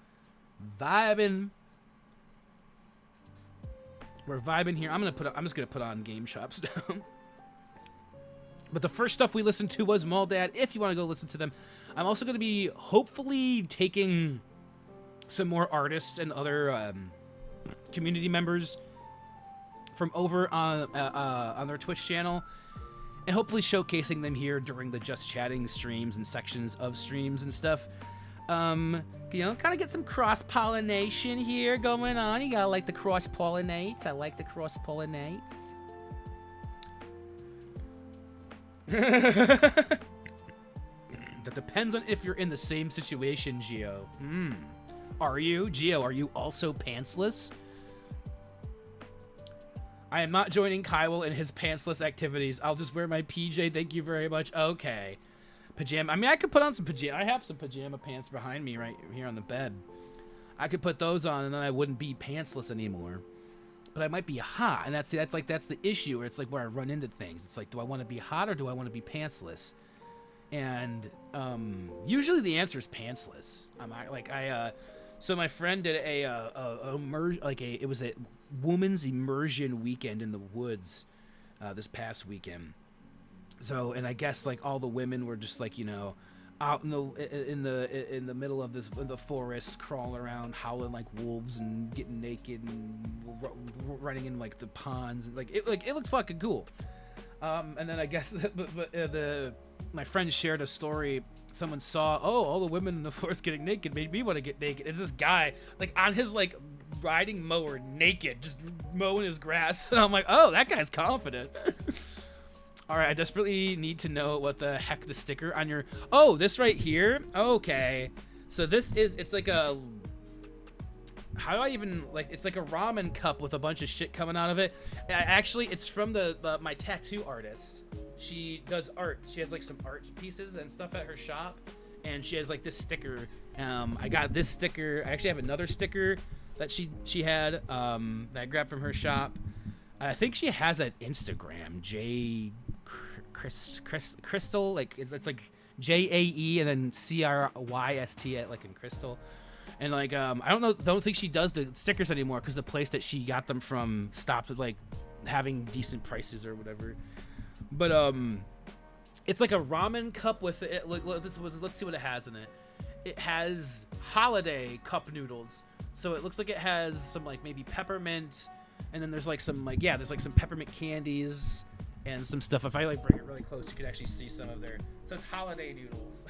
vibing. We're vibing here. I'm just gonna put on Game Shops now. But the first stuff we listened to was Maldad. If you want to go listen to them, I'm also gonna be hopefully taking some more artists and other community members from over on their Twitch channel, and hopefully showcasing them here during the Just Chatting streams and sections of streams and stuff. You know, kind of get some cross-pollination here going on. You gotta like the cross-pollinates. I like the cross-pollinates. That depends on if you're in the same situation, Geo. Are you? Geo, are you also pantsless? I am not joining Kyle in his pantsless activities. I'll just wear my PJ. Thank you very much. Okay. Pajama. I mean, I could put on some pajama. I have some pajama pants behind me right here on the bed. I could put those on and then I wouldn't be pantsless anymore. But I might be hot, and that's the issue. Where it's like where I run into things. It's like, do I want to be hot or do I want to be pantsless? And usually the answer is pantsless. So my friend did it was a woman's immersion weekend in the woods this past weekend. So, and I guess like all the women were just like, you know, out in the middle of the forest, crawling around, howling like wolves and getting naked and running in like the ponds. And, it looked fucking cool. And then I guess my friend shared a story. Someone saw, all the women in the forest getting naked made me want to get naked. It's this guy like on his like riding mower naked, just mowing his grass. And I'm like, oh, that guy's confident. All right, I desperately need to know what the heck the sticker on your... Oh, this right here? Okay. So this is... It's like a... How do I even... Like, it's like a ramen cup with a bunch of shit coming out of it. Actually, it's from my tattoo artist. She does art. She has, like, some art pieces and stuff at her shop. And she has, like, this sticker. I got this sticker. I actually have another sticker that she had that I grabbed from her shop. I think she has an Instagram, Crystal, like it's like JAE and then CRYST, like in Crystal, and like don't think she does the stickers anymore because the place that she got them from stopped like having decent prices or whatever. But it's like a ramen cup with it. Let's see what it has in it. It has holiday cup noodles, so it looks like it has some like maybe peppermint. And then there's like some there's like some peppermint candies and some stuff. If I like bring it really close, you could actually see some of their. So it's holiday noodles.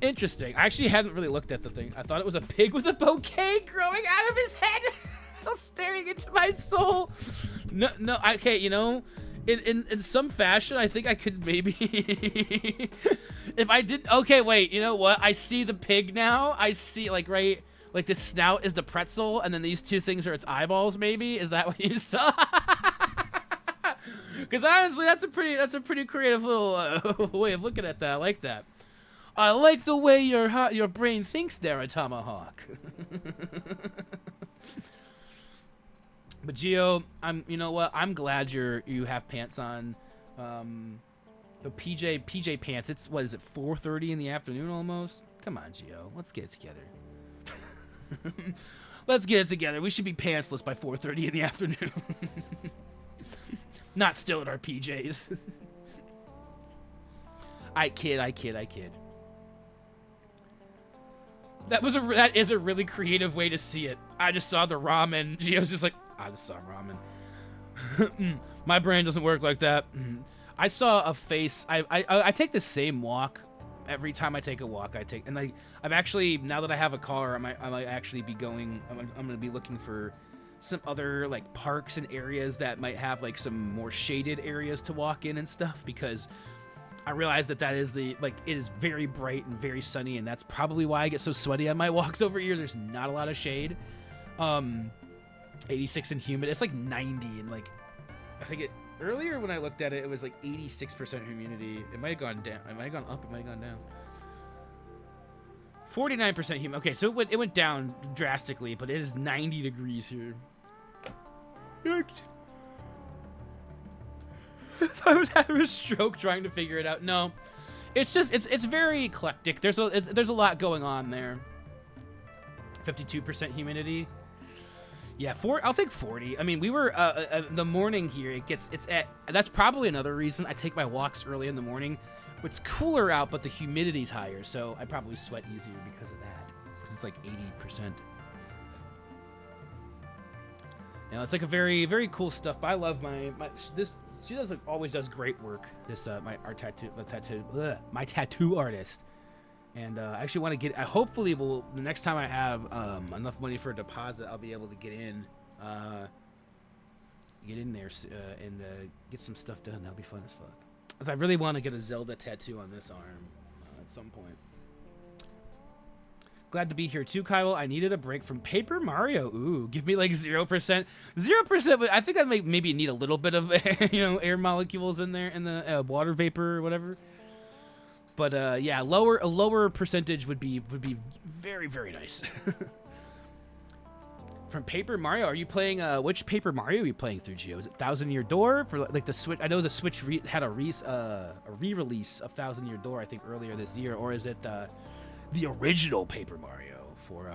Interesting. I actually hadn't really looked at the thing. I thought it was a pig with a bouquet growing out of his head, staring into my soul. No. Okay, you know, in some fashion, I think I could maybe. If I did. Okay, wait. You know what? I see the pig now. I see right. Like the snout is the pretzel, and then these two things are its eyeballs. Maybe is that what you saw? Because honestly, that's a pretty creative little way of looking at that. I like that. I like the way your brain thinks there, a tomahawk. But Geo, you know what? I'm glad you have pants on. The PJ pants. It's what is it? 4:30 in the afternoon almost. Come on, Geo. Let's get it together. Let's get it together. We should be pantsless by 4:30 in the afternoon. Not still in our PJs. I kid. That is a really creative way to see it. I just saw the ramen. Gio's just like, I just saw ramen. My brain doesn't work like that. I saw a face. I take the same walk. Every time I take a walk, I've actually, now that I have a car, I might actually be going, I'm going to be looking for some other like parks and areas that might have like some more shaded areas to walk in and stuff, because I realize that is it is very bright and very sunny, and that's probably why I get so sweaty on my walks over here. There's not a lot of shade. 86 and humid. It's like 90 and like, I think earlier when I looked at it, it was like 86% humidity. It might have gone down. It might have gone up. It might have gone down. 49% humid. Okay, so it went down drastically, but it is 90 degrees here. I was having a stroke trying to figure it out. No, it's just it's very eclectic. There's a lot going on there. 52% humidity. Yeah, I'll take 40. I mean, we were the morning here. That's probably another reason I take my walks early in the morning. It's cooler out, but the humidity's higher, so I probably sweat easier because of that. Because it's like 80%. You know, it's like a very, very cool stuff. But I love my this. She always does great work. This my tattoo artist, and I actually want to get. I hopefully will the next time I have enough money for a deposit, I'll be able to get in there and get some stuff done. That'll be fun as fuck. Cause I really want to get a Zelda tattoo on this arm at some point. Glad to be here too, Kyle. I needed a break from Paper Mario. Ooh, give me like 0%. 0%. I think I maybe need a little bit of air molecules in there in the water vapor or whatever. But yeah, a lower percentage would be very, very nice. From Paper Mario, are you playing which Paper Mario are you playing through, Gio? Is it Thousand Year Door for like the Switch? I know the Switch had a re-release of Thousand Year Door I think earlier this year, or is it the original Paper Mario for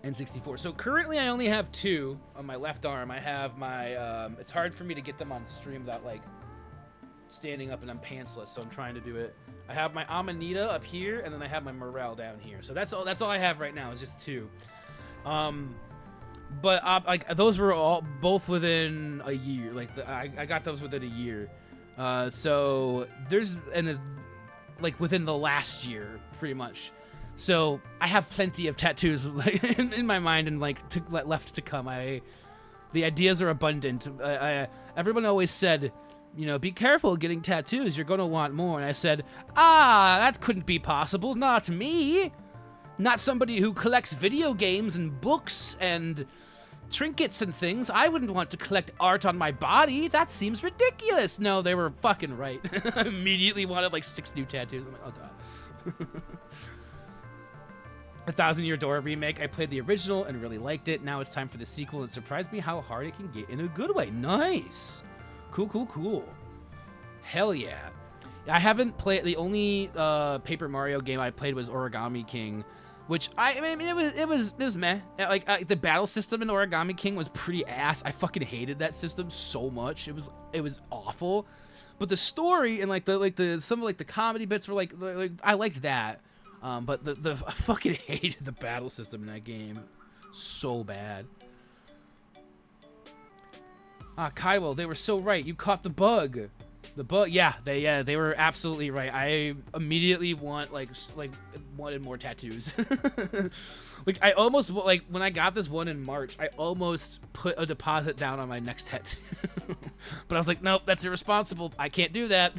N64. So currently I only have 2 on my left arm. I have my it's hard for me to get them on stream without like standing up and I'm pantsless, so I'm trying to do it. I have my Amanita up here and then I have my Morel down here. So that's all I have right now is just 2. But like those were both within a year. Like I got those within a year. So there's like within the last year, pretty much. So I have plenty of tattoos like, in my mind and like left to come. The ideas are abundant. Everyone always said, be careful getting tattoos. You're gonna want more. And I said, that couldn't be possible. Not me. Not somebody who collects video games and books and trinkets and things. I wouldn't want to collect art on my body. That seems ridiculous. No, they were fucking right. I immediately wanted like 6 new tattoos. I'm like, oh god. A Thousand Year Door remake. I played the original and really liked it. Now it's time for the sequel. It surprised me how hard it can get in a good way. Nice. Cool. Hell yeah. I haven't played. The only Paper Mario game I played was Origami King, which I mean it was meh. Like the battle system in Origami King was pretty ass. I fucking hated that system so much. It was awful. But the story and some of the comedy bits were like I liked that. But I fucking hated the battle system in that game so bad. Kyle, they were so right. You caught the bug. The bug, yeah, they were absolutely right. I immediately wanted more tattoos. Like I almost when I got this one in March, I almost put a deposit down on my next tattoo. But I was like, nope, that's irresponsible. I can't do that.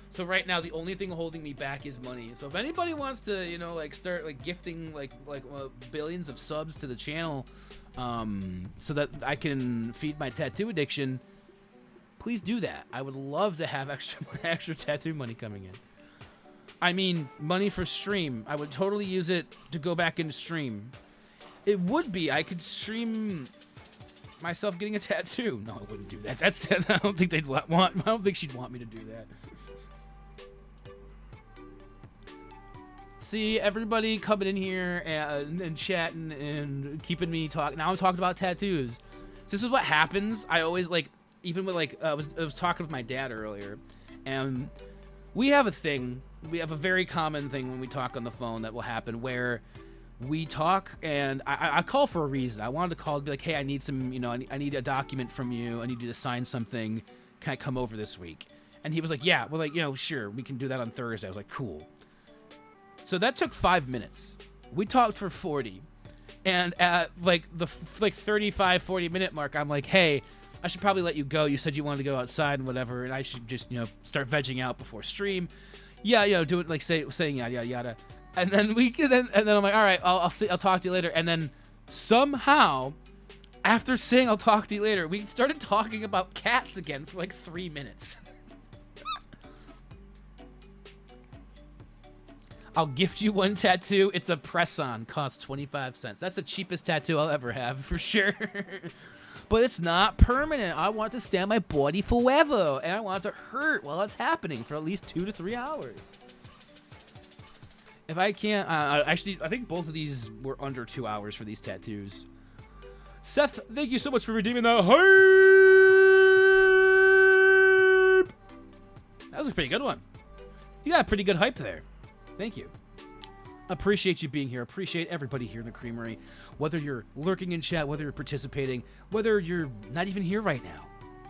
So right now, the only thing holding me back is money. So if anybody wants to, start gifting billions of subs to the channel, so that I can feed my tattoo addiction, please do that. I would love to have extra tattoo money coming in. I mean, money for stream. I would totally use it to go back into stream. It would be. I could stream myself getting a tattoo. No, I wouldn't do that. I don't think they'd want. I don't think she'd want me to do that. See everybody coming in here and chatting and keeping me talking. Now I'm talking about tattoos. So this is what happens. I always even with I was talking with my dad earlier, and we have a thing. We have a very common thing when we talk on the phone that will happen where we talk and I call for a reason. I wanted to call to be like, hey, I need some, I need a document from you. I need you to sign something. Can I come over this week? And he was like, yeah, well, sure, we can do that on Thursday. I was like, cool. So that took 5 minutes. We talked for 40. And at the 35, 40 minute mark, I'm like, hey, I should probably let you go. You said you wanted to go outside and whatever, and I should just, start vegging out before stream. Yeah, do it saying yada yada. And then I'm like, all right, I'll talk to you later. And then somehow, after saying I'll talk to you later, we started talking about cats again for 3 minutes. I'll gift you one tattoo. It's a press-on. Costs 25 cents. That's the cheapest tattoo I'll ever have, for sure. But it's not permanent. I want to stay on my body forever. And I want it to hurt while it's happening for at least 2 to 3 hours. If I can't... actually, I think both of these were under 2 hours for these tattoos. Seth, thank you so much for redeeming the hype! That was a pretty good one. You got a pretty good hype there. Thank you. Appreciate you being here. Appreciate everybody here in the Creamery. Whether you're lurking in chat, whether you're participating, whether you're not even here right now.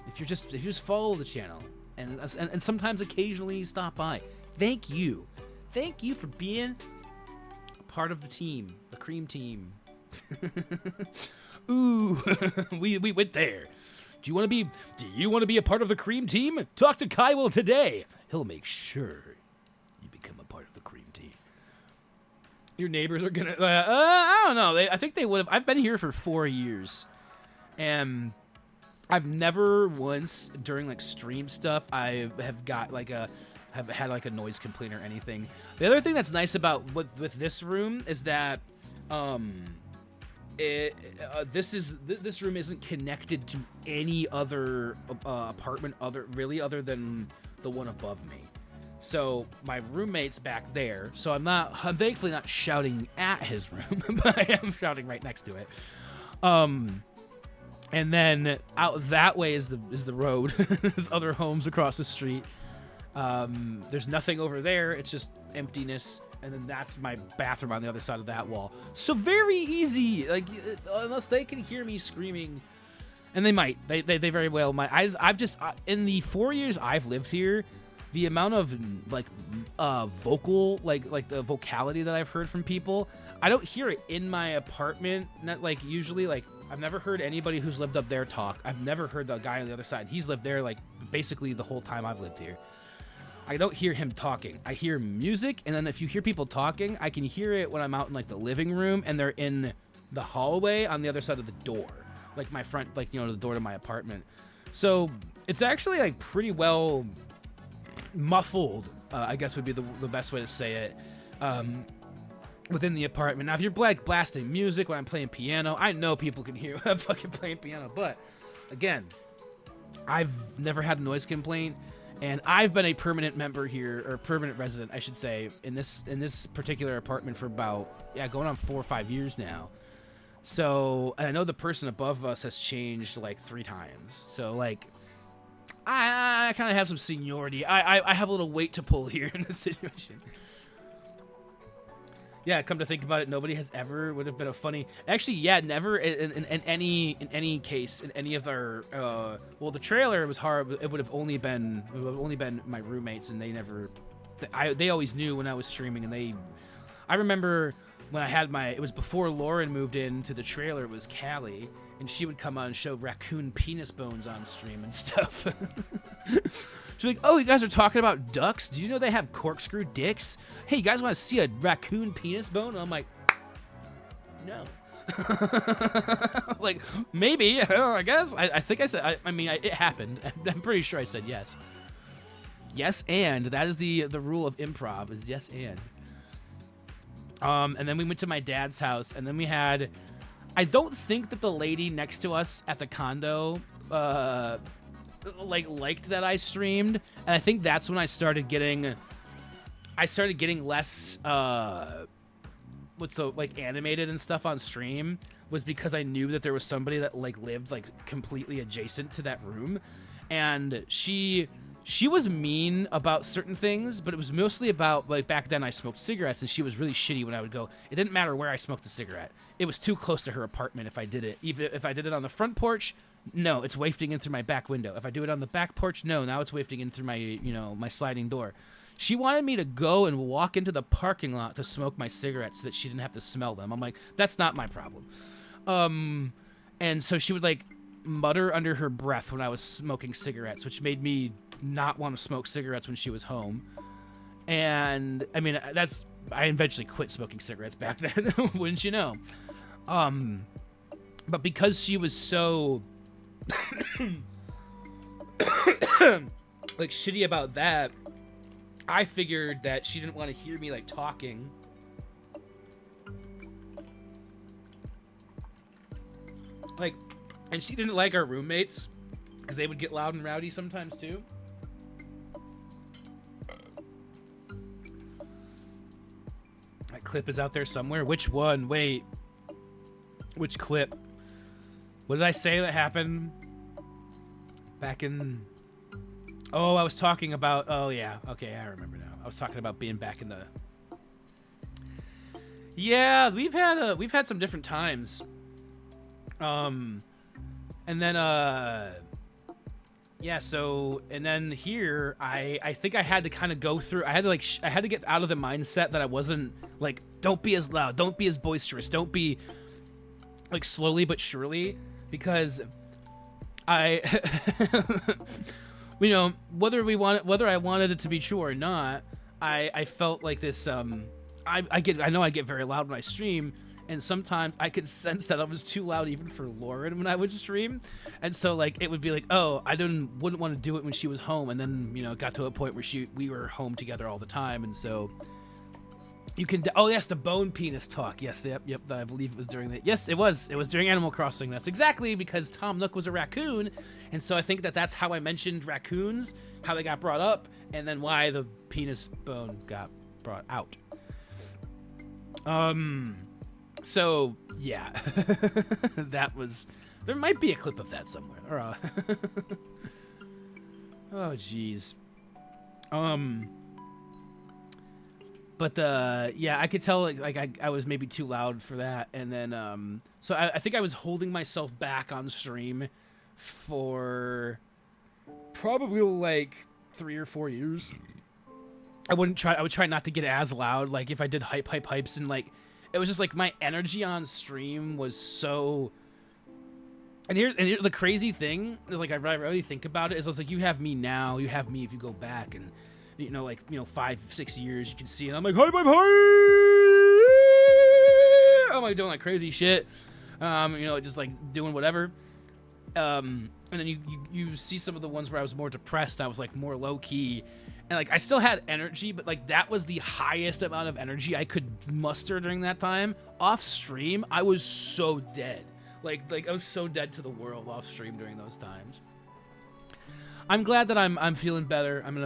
If you just follow the channel and sometimes occasionally stop by. Thank you. Thank you for being part of the team, the Cream Team. Ooh, we went there. Do you want to be a part of the Cream Team? Talk to Kyle today. He'll make sure you become a part of the Cream Team. Your neighbors are gonna. I don't know. I think they would have. I've been here for 4 years, and I've never once during like stream stuff I have got like have had like a noise complaint or anything. The other thing that's nice about with this room is that this room isn't connected to any other apartment other than the one above me. So my roommate's back there, so I'm thankfully not shouting at his room, but I am shouting right next to it. And then out that way is the road. There's other homes across the street. There's nothing over there. It's just emptiness. And then that's my bathroom on the other side of that wall. So very easy. Like, unless they can hear me screaming, and they might. They very well might. I've just in the 4 years I've lived here, the amount of like vocal like the vocality that I've heard from people, I don't hear it in my apartment. Not like usually like I've never heard anybody who's lived up there talk. I've never heard the guy on the other side. He's lived there like basically the whole time I've lived here. I don't hear him talking. I hear music, and then if you hear people talking, I can hear it when I'm out in like the living room and they're in the hallway on the other side of the door, like my front, like, you know, the door to my apartment. So it's actually like pretty well muffled, I guess would be the best way to say it, within the apartment. Now, if you're blasting music when I'm playing piano, I know people can hear when I'm fucking playing piano, but again, I've never had a noise complaint. And I've been a permanent member here, or permanent resident, I should say, in this particular apartment for about, going on 4 or 5 years now. So, and I know the person above us has changed like 3 times. So, like, I kind of have some seniority. I have a little weight to pull here in this situation. Yeah, come to think about it, nobody has ever would have been a funny. Actually, yeah, never in any case in any of our. Well, the trailer was hard. It would have only been my roommates, and they never. They always knew when I was streaming, and I remember when I had it was before Lauren moved into the trailer. It was Callie, and she would come on and show raccoon penis bones on stream and stuff. She's like, oh, you guys are talking about ducks? Do you know they have corkscrew dicks? Hey, you guys want to see a raccoon penis bone? And I'm like, no. Like, maybe, I guess. I think I said, I mean, it happened. I'm pretty sure I said yes. Yes, and. That is the rule of improv, is yes, and. And then we went to my dad's house, and then we had, I don't think that the lady next to us at the condo, liked that I streamed, and I think that's when I started getting less animated and stuff on stream, was because I knew that there was somebody that like lived like completely adjacent to that room, and she was mean about certain things, but it was mostly about, like, back then I smoked cigarettes, and she was really shitty when I would go. It didn't matter where I smoked the cigarette. It was too close to her apartment if I did it. Even if I did it on the front porch, no, it's wafting in through my back window. If I do it on the back porch, no, now it's wafting in through my, my sliding door. She wanted me to go and walk into the parking lot to smoke my cigarettes so that she didn't have to smell them. I'm like, that's not my problem. And so she would, like, mutter under her breath when I was smoking cigarettes, which made me not want to smoke cigarettes when she was home. And I mean, I eventually quit smoking cigarettes back then, wouldn't you know? But because she was so like shitty about that, I figured that she didn't want to hear me like talking. Like, and she didn't like our roommates because they would get loud and rowdy sometimes too. That clip is out there somewhere. Which one? Wait. Which clip? What did I say that happened back in... Oh, I was talking about... Oh, yeah. Okay, I remember now. I was talking about being back in the... Yeah, we've had some different times. And then yeah, so and then here I think I had to kind of go through. I had to like I had to get out of the mindset that I wasn't like, don't be as loud, don't be as boisterous, don't be like, slowly but surely, because I you know, whether I wanted it to be true or not, I felt like this I know I get very loud when I stream, and sometimes I could sense that I was too loud even for Lauren when I would stream, and so like it would be like, oh, I wouldn't want to do it when she was home, and then, you know, it got to a point where we were home together all the time, and so you can. Oh yes, the bone penis talk. Yes, yep. I believe it was during that. Yes, it was. It was during Animal Crossing. That's exactly, because Tom Nook was a raccoon, and so I think that's how I mentioned raccoons, how they got brought up, and then why the penis bone got brought out. So yeah, that was. There might be a clip of that somewhere. Or, oh jeez. But yeah, I could tell like I was maybe too loud for that, and then so I think I was holding myself back on stream for probably like 3 or 4 years. I would try not to get as loud. Like if I did hypes, and like it was just like my energy on stream was so. And here the crazy thing is, like, I really think about it, is I was like, you have me now, you have me if you go back, and you know, like, you know, 5-6 years, you can see, and I'm like, hype, I'm like doing like crazy shit, you know, just like doing whatever, and then you see some of the ones where I was more depressed, I was like more low key, and like I still had energy, but like that was the highest amount of energy I could muster during that time. Off stream, I was so dead. Like I was so dead to the world off stream during those times. I'm glad that I'm feeling better. I'm in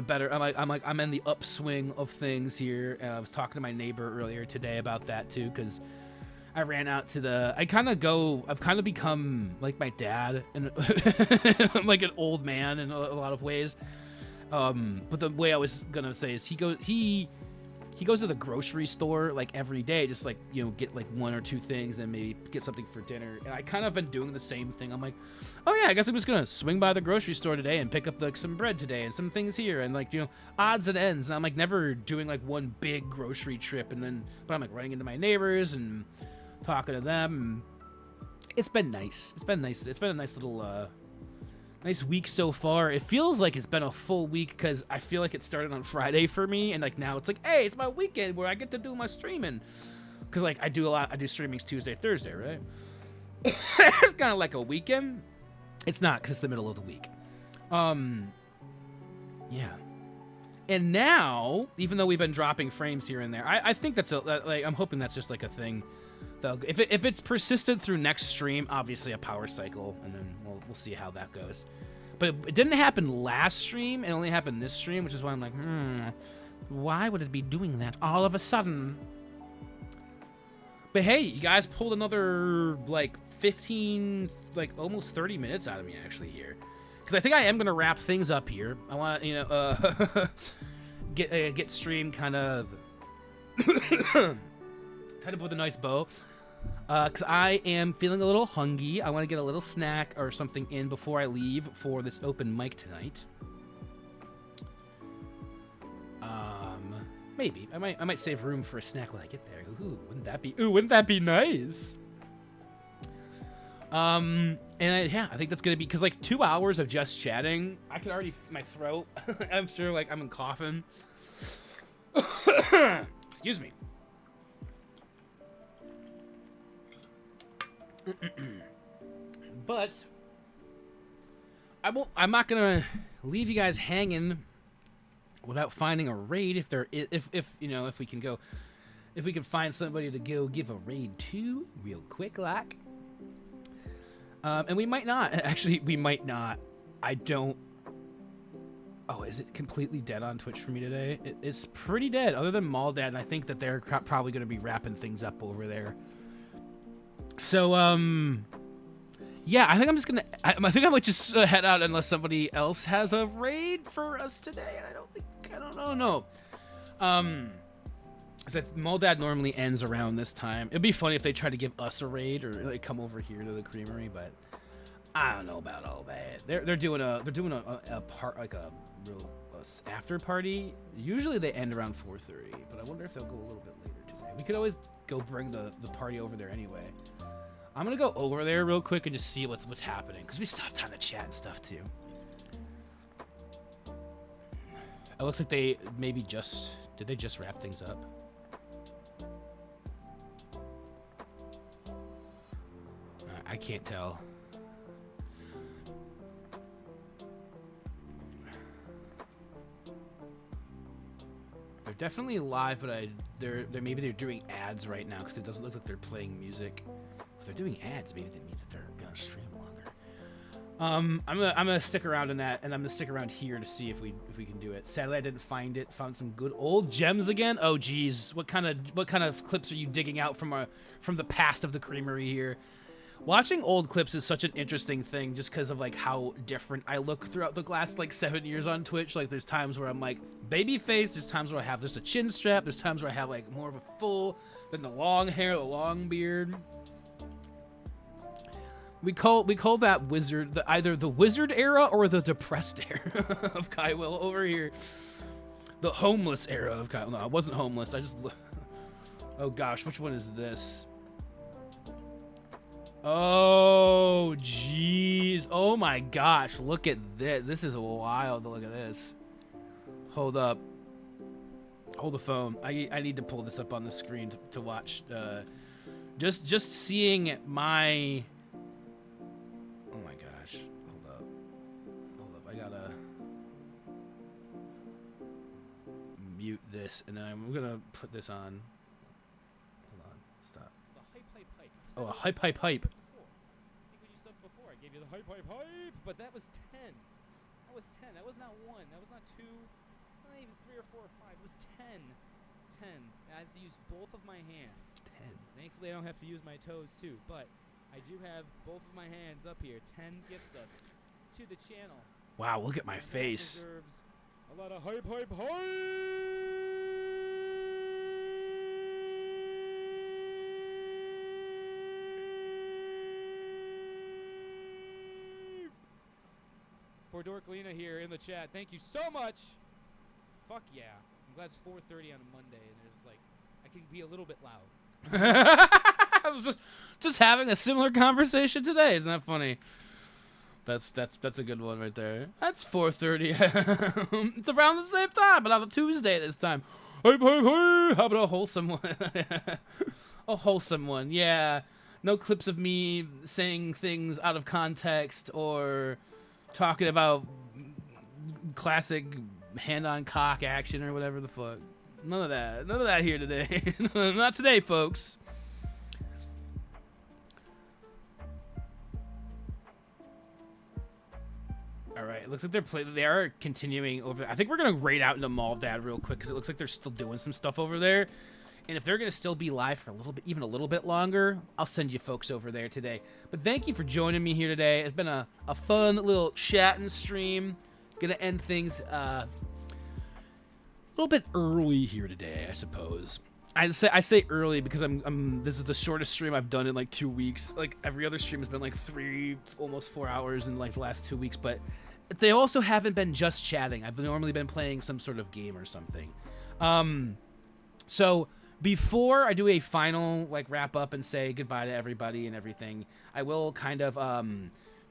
the upswing of things here. I was talking to my neighbor earlier today about that too, because I ran out to I've kind of become like my dad, and I'm like an old man in a lot of ways. But the way I was gonna say is he goes to the grocery store like every day, just like, you know, get like 1 or 2 things and maybe get something for dinner. And I kind of been doing the same thing. I'm like, oh yeah, I guess I'm just gonna swing by the grocery store today and pick up like some bread today and some things here, and like, you know, odds and ends. And I'm like never doing like one big grocery trip, but I'm like running into my neighbors and talking to them. And it's been nice. It's been a nice little nice week so far. It feels like it's been a full week, because I feel like it started on Friday for me, and like now it's like, hey, it's my weekend where I get to do my streaming, because like I do streamings Tuesday, Thursday, right? It's kind of like a weekend. It's not, because it's the middle of the week. Yeah. And now, even though we've been dropping frames here and there, I think that's I'm hoping that's just like a thing. Though, if it's persistent through next stream, obviously a power cycle, and then we'll see how that goes. But it didn't happen last stream, it only happened this stream, which is why I'm like, why would it be doing that all of a sudden? But hey, you guys pulled another like 15, like almost 30 minutes out of me actually here, because I think I am gonna wrap things up here. I want to, you know, get stream kind of tied up with a nice bow. Because I am feeling a little hungry. I want to get a little snack or something in before I leave for this open mic tonight. Maybe I might save room for a snack when I get there. Ooh, wouldn't that be nice? And yeah, I think that's gonna be, because like 2 hours of just chatting, I could already my throat. I'm sure like I'm coughing. Excuse me. But I'm not gonna leave you guys hanging without finding a raid. If you know, if we can find somebody to go give a raid to real quick, like. And we might not. Actually, we might not. I don't. Oh, is it completely dead on Twitch for me today? It's pretty dead, other than Maldad, and I think that they're probably going to be wrapping things up over there. So, yeah, I think I'm just gonna. I think I might just head out unless somebody else has a raid for us today. And I don't know. So Moldad normally ends around this time. It'd be funny if they tried to give us a raid or like come over here to the creamery, but I don't know about all that. They're doing a part, like a real after party. Usually they end around 4:30, but I wonder if they'll go a little bit later today. We could always go bring the party over there anyway. I'm gonna go over there real quick and just see what's happening, because we still have time to chat and stuff too. It looks like they maybe did they just wrap things up? I can't tell. They're definitely live, but they're maybe they're doing ads right now because it doesn't look like they're playing music. If they're doing ads, maybe that means that they're gonna stream longer. I'm gonna stick around in that, and I'm gonna stick around here to see if we can do it. Sadly, I didn't find it. Found some good old gems again. Oh geez, what kind of clips are you digging out from the past of the creamery here? Watching old clips is such an interesting thing just because of like how different I look throughout the last like 7 years on Twitch. Like there's times where I'm like baby face, there's times where I have just a chin strap, there's times where I have like more of a full, then the long hair, the long beard. We call that wizard either the wizard era or the depressed era of Kaiwill over here. The homeless era of Kaiwill. No, I wasn't homeless. I just oh gosh, which one is this? Oh, jeez. Oh, my gosh. Look at this. This is wild to look at this. Hold up. Hold the phone. I need to pull this up on the screen to watch. Just seeing my... Oh, my gosh. Hold up. Hold up. I gotta mute this, and then I'm going to put this on. Hold on. Stop. Oh, a hype. I think when you subbed before, I gave you the hype, but that was 10. That was 10. That was not 1. That was not 2. Not even 3 or 4 or 5. It was 10. 10. I have to use both of my hands. 10. Thankfully, I don't have to use my toes, too. But I do have both of my hands up here. 10 gift subs to the channel. Wow, look at my face. Deserves a lot of hype. For Dorklina here in the chat, thank you so much. Fuck yeah. I'm glad it's 4:30 on a Monday and there's like, I can be a little bit loud. I was just having a similar conversation today. Isn't that funny? That's a good one right there. That's 4:30. It's around the same time, but on a Tuesday this time. How about a wholesome one? A wholesome one, yeah. No clips of me saying things out of context or talking about classic hand-on cock action or whatever the fuck. None of that. None of that here today. Not today, folks. All right, it looks like they are continuing over. I think we're gonna raid out into Moldad real quick because it looks like they're still doing some stuff over there. And if they're gonna still be live for a little bit, even a little bit longer, I'll send you folks over there today. But thank you for joining me here today. It's been a fun little chat and stream. Gonna end things a little bit early here today, I suppose. I say early because this is the shortest stream I've done in like 2 weeks. Like every other stream has been like 3, almost 4 hours in like the last 2 weeks, but they also haven't been just chatting. I've normally been playing some sort of game or something. So before I do a final like wrap up and say goodbye to everybody and everything, I will kind of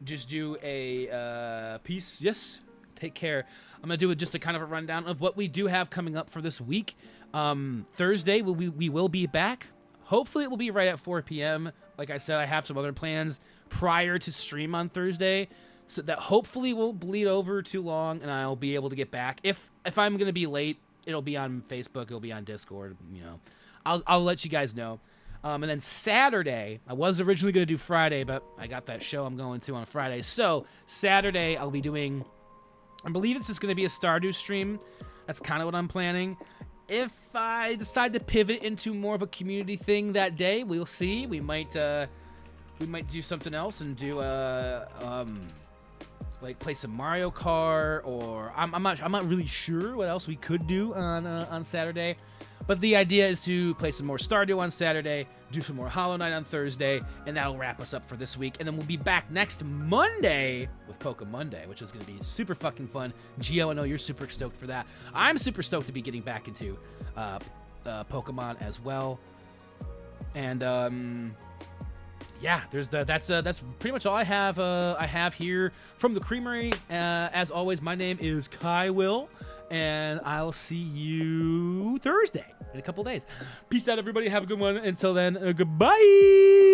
just do a peace. Yes, take care. I'm gonna do just a kind of a rundown of what we do have coming up for this week. Thursday we will be back. Hopefully it will be right at 4 p.m. Like I said, I have some other plans prior to stream on Thursday, so that hopefully will bleed over too long and I'll be able to get back. If I'm gonna be late, it'll be on Facebook, it'll be on Discord, you know. I'll let you guys know. And then Saturday, I was originally going to do Friday, but I got that show I'm going to on Friday. So Saturday, I'll be doing, I believe it's just going to be a Stardew stream. That's kind of what I'm planning. If I decide to pivot into more of a community thing that day, we'll see. We might do something else and do like play some Mario Kart, or I'm not really sure what else we could do on Saturday. But the idea is to play some more Stardew on Saturday, do some more Hollow Knight on Thursday, and that'll wrap us up for this week. And then we'll be back next Monday with Poke Monday, which is going to be super fucking fun. Gio, I know you're super stoked for that. I'm super stoked to be getting back into Pokemon as well. And yeah, that's pretty much all I have here from the Creamery. As always, my name is Kai Will, and I'll see you Thursday in a couple days. Peace out, everybody. Have a good one. Until then, goodbye.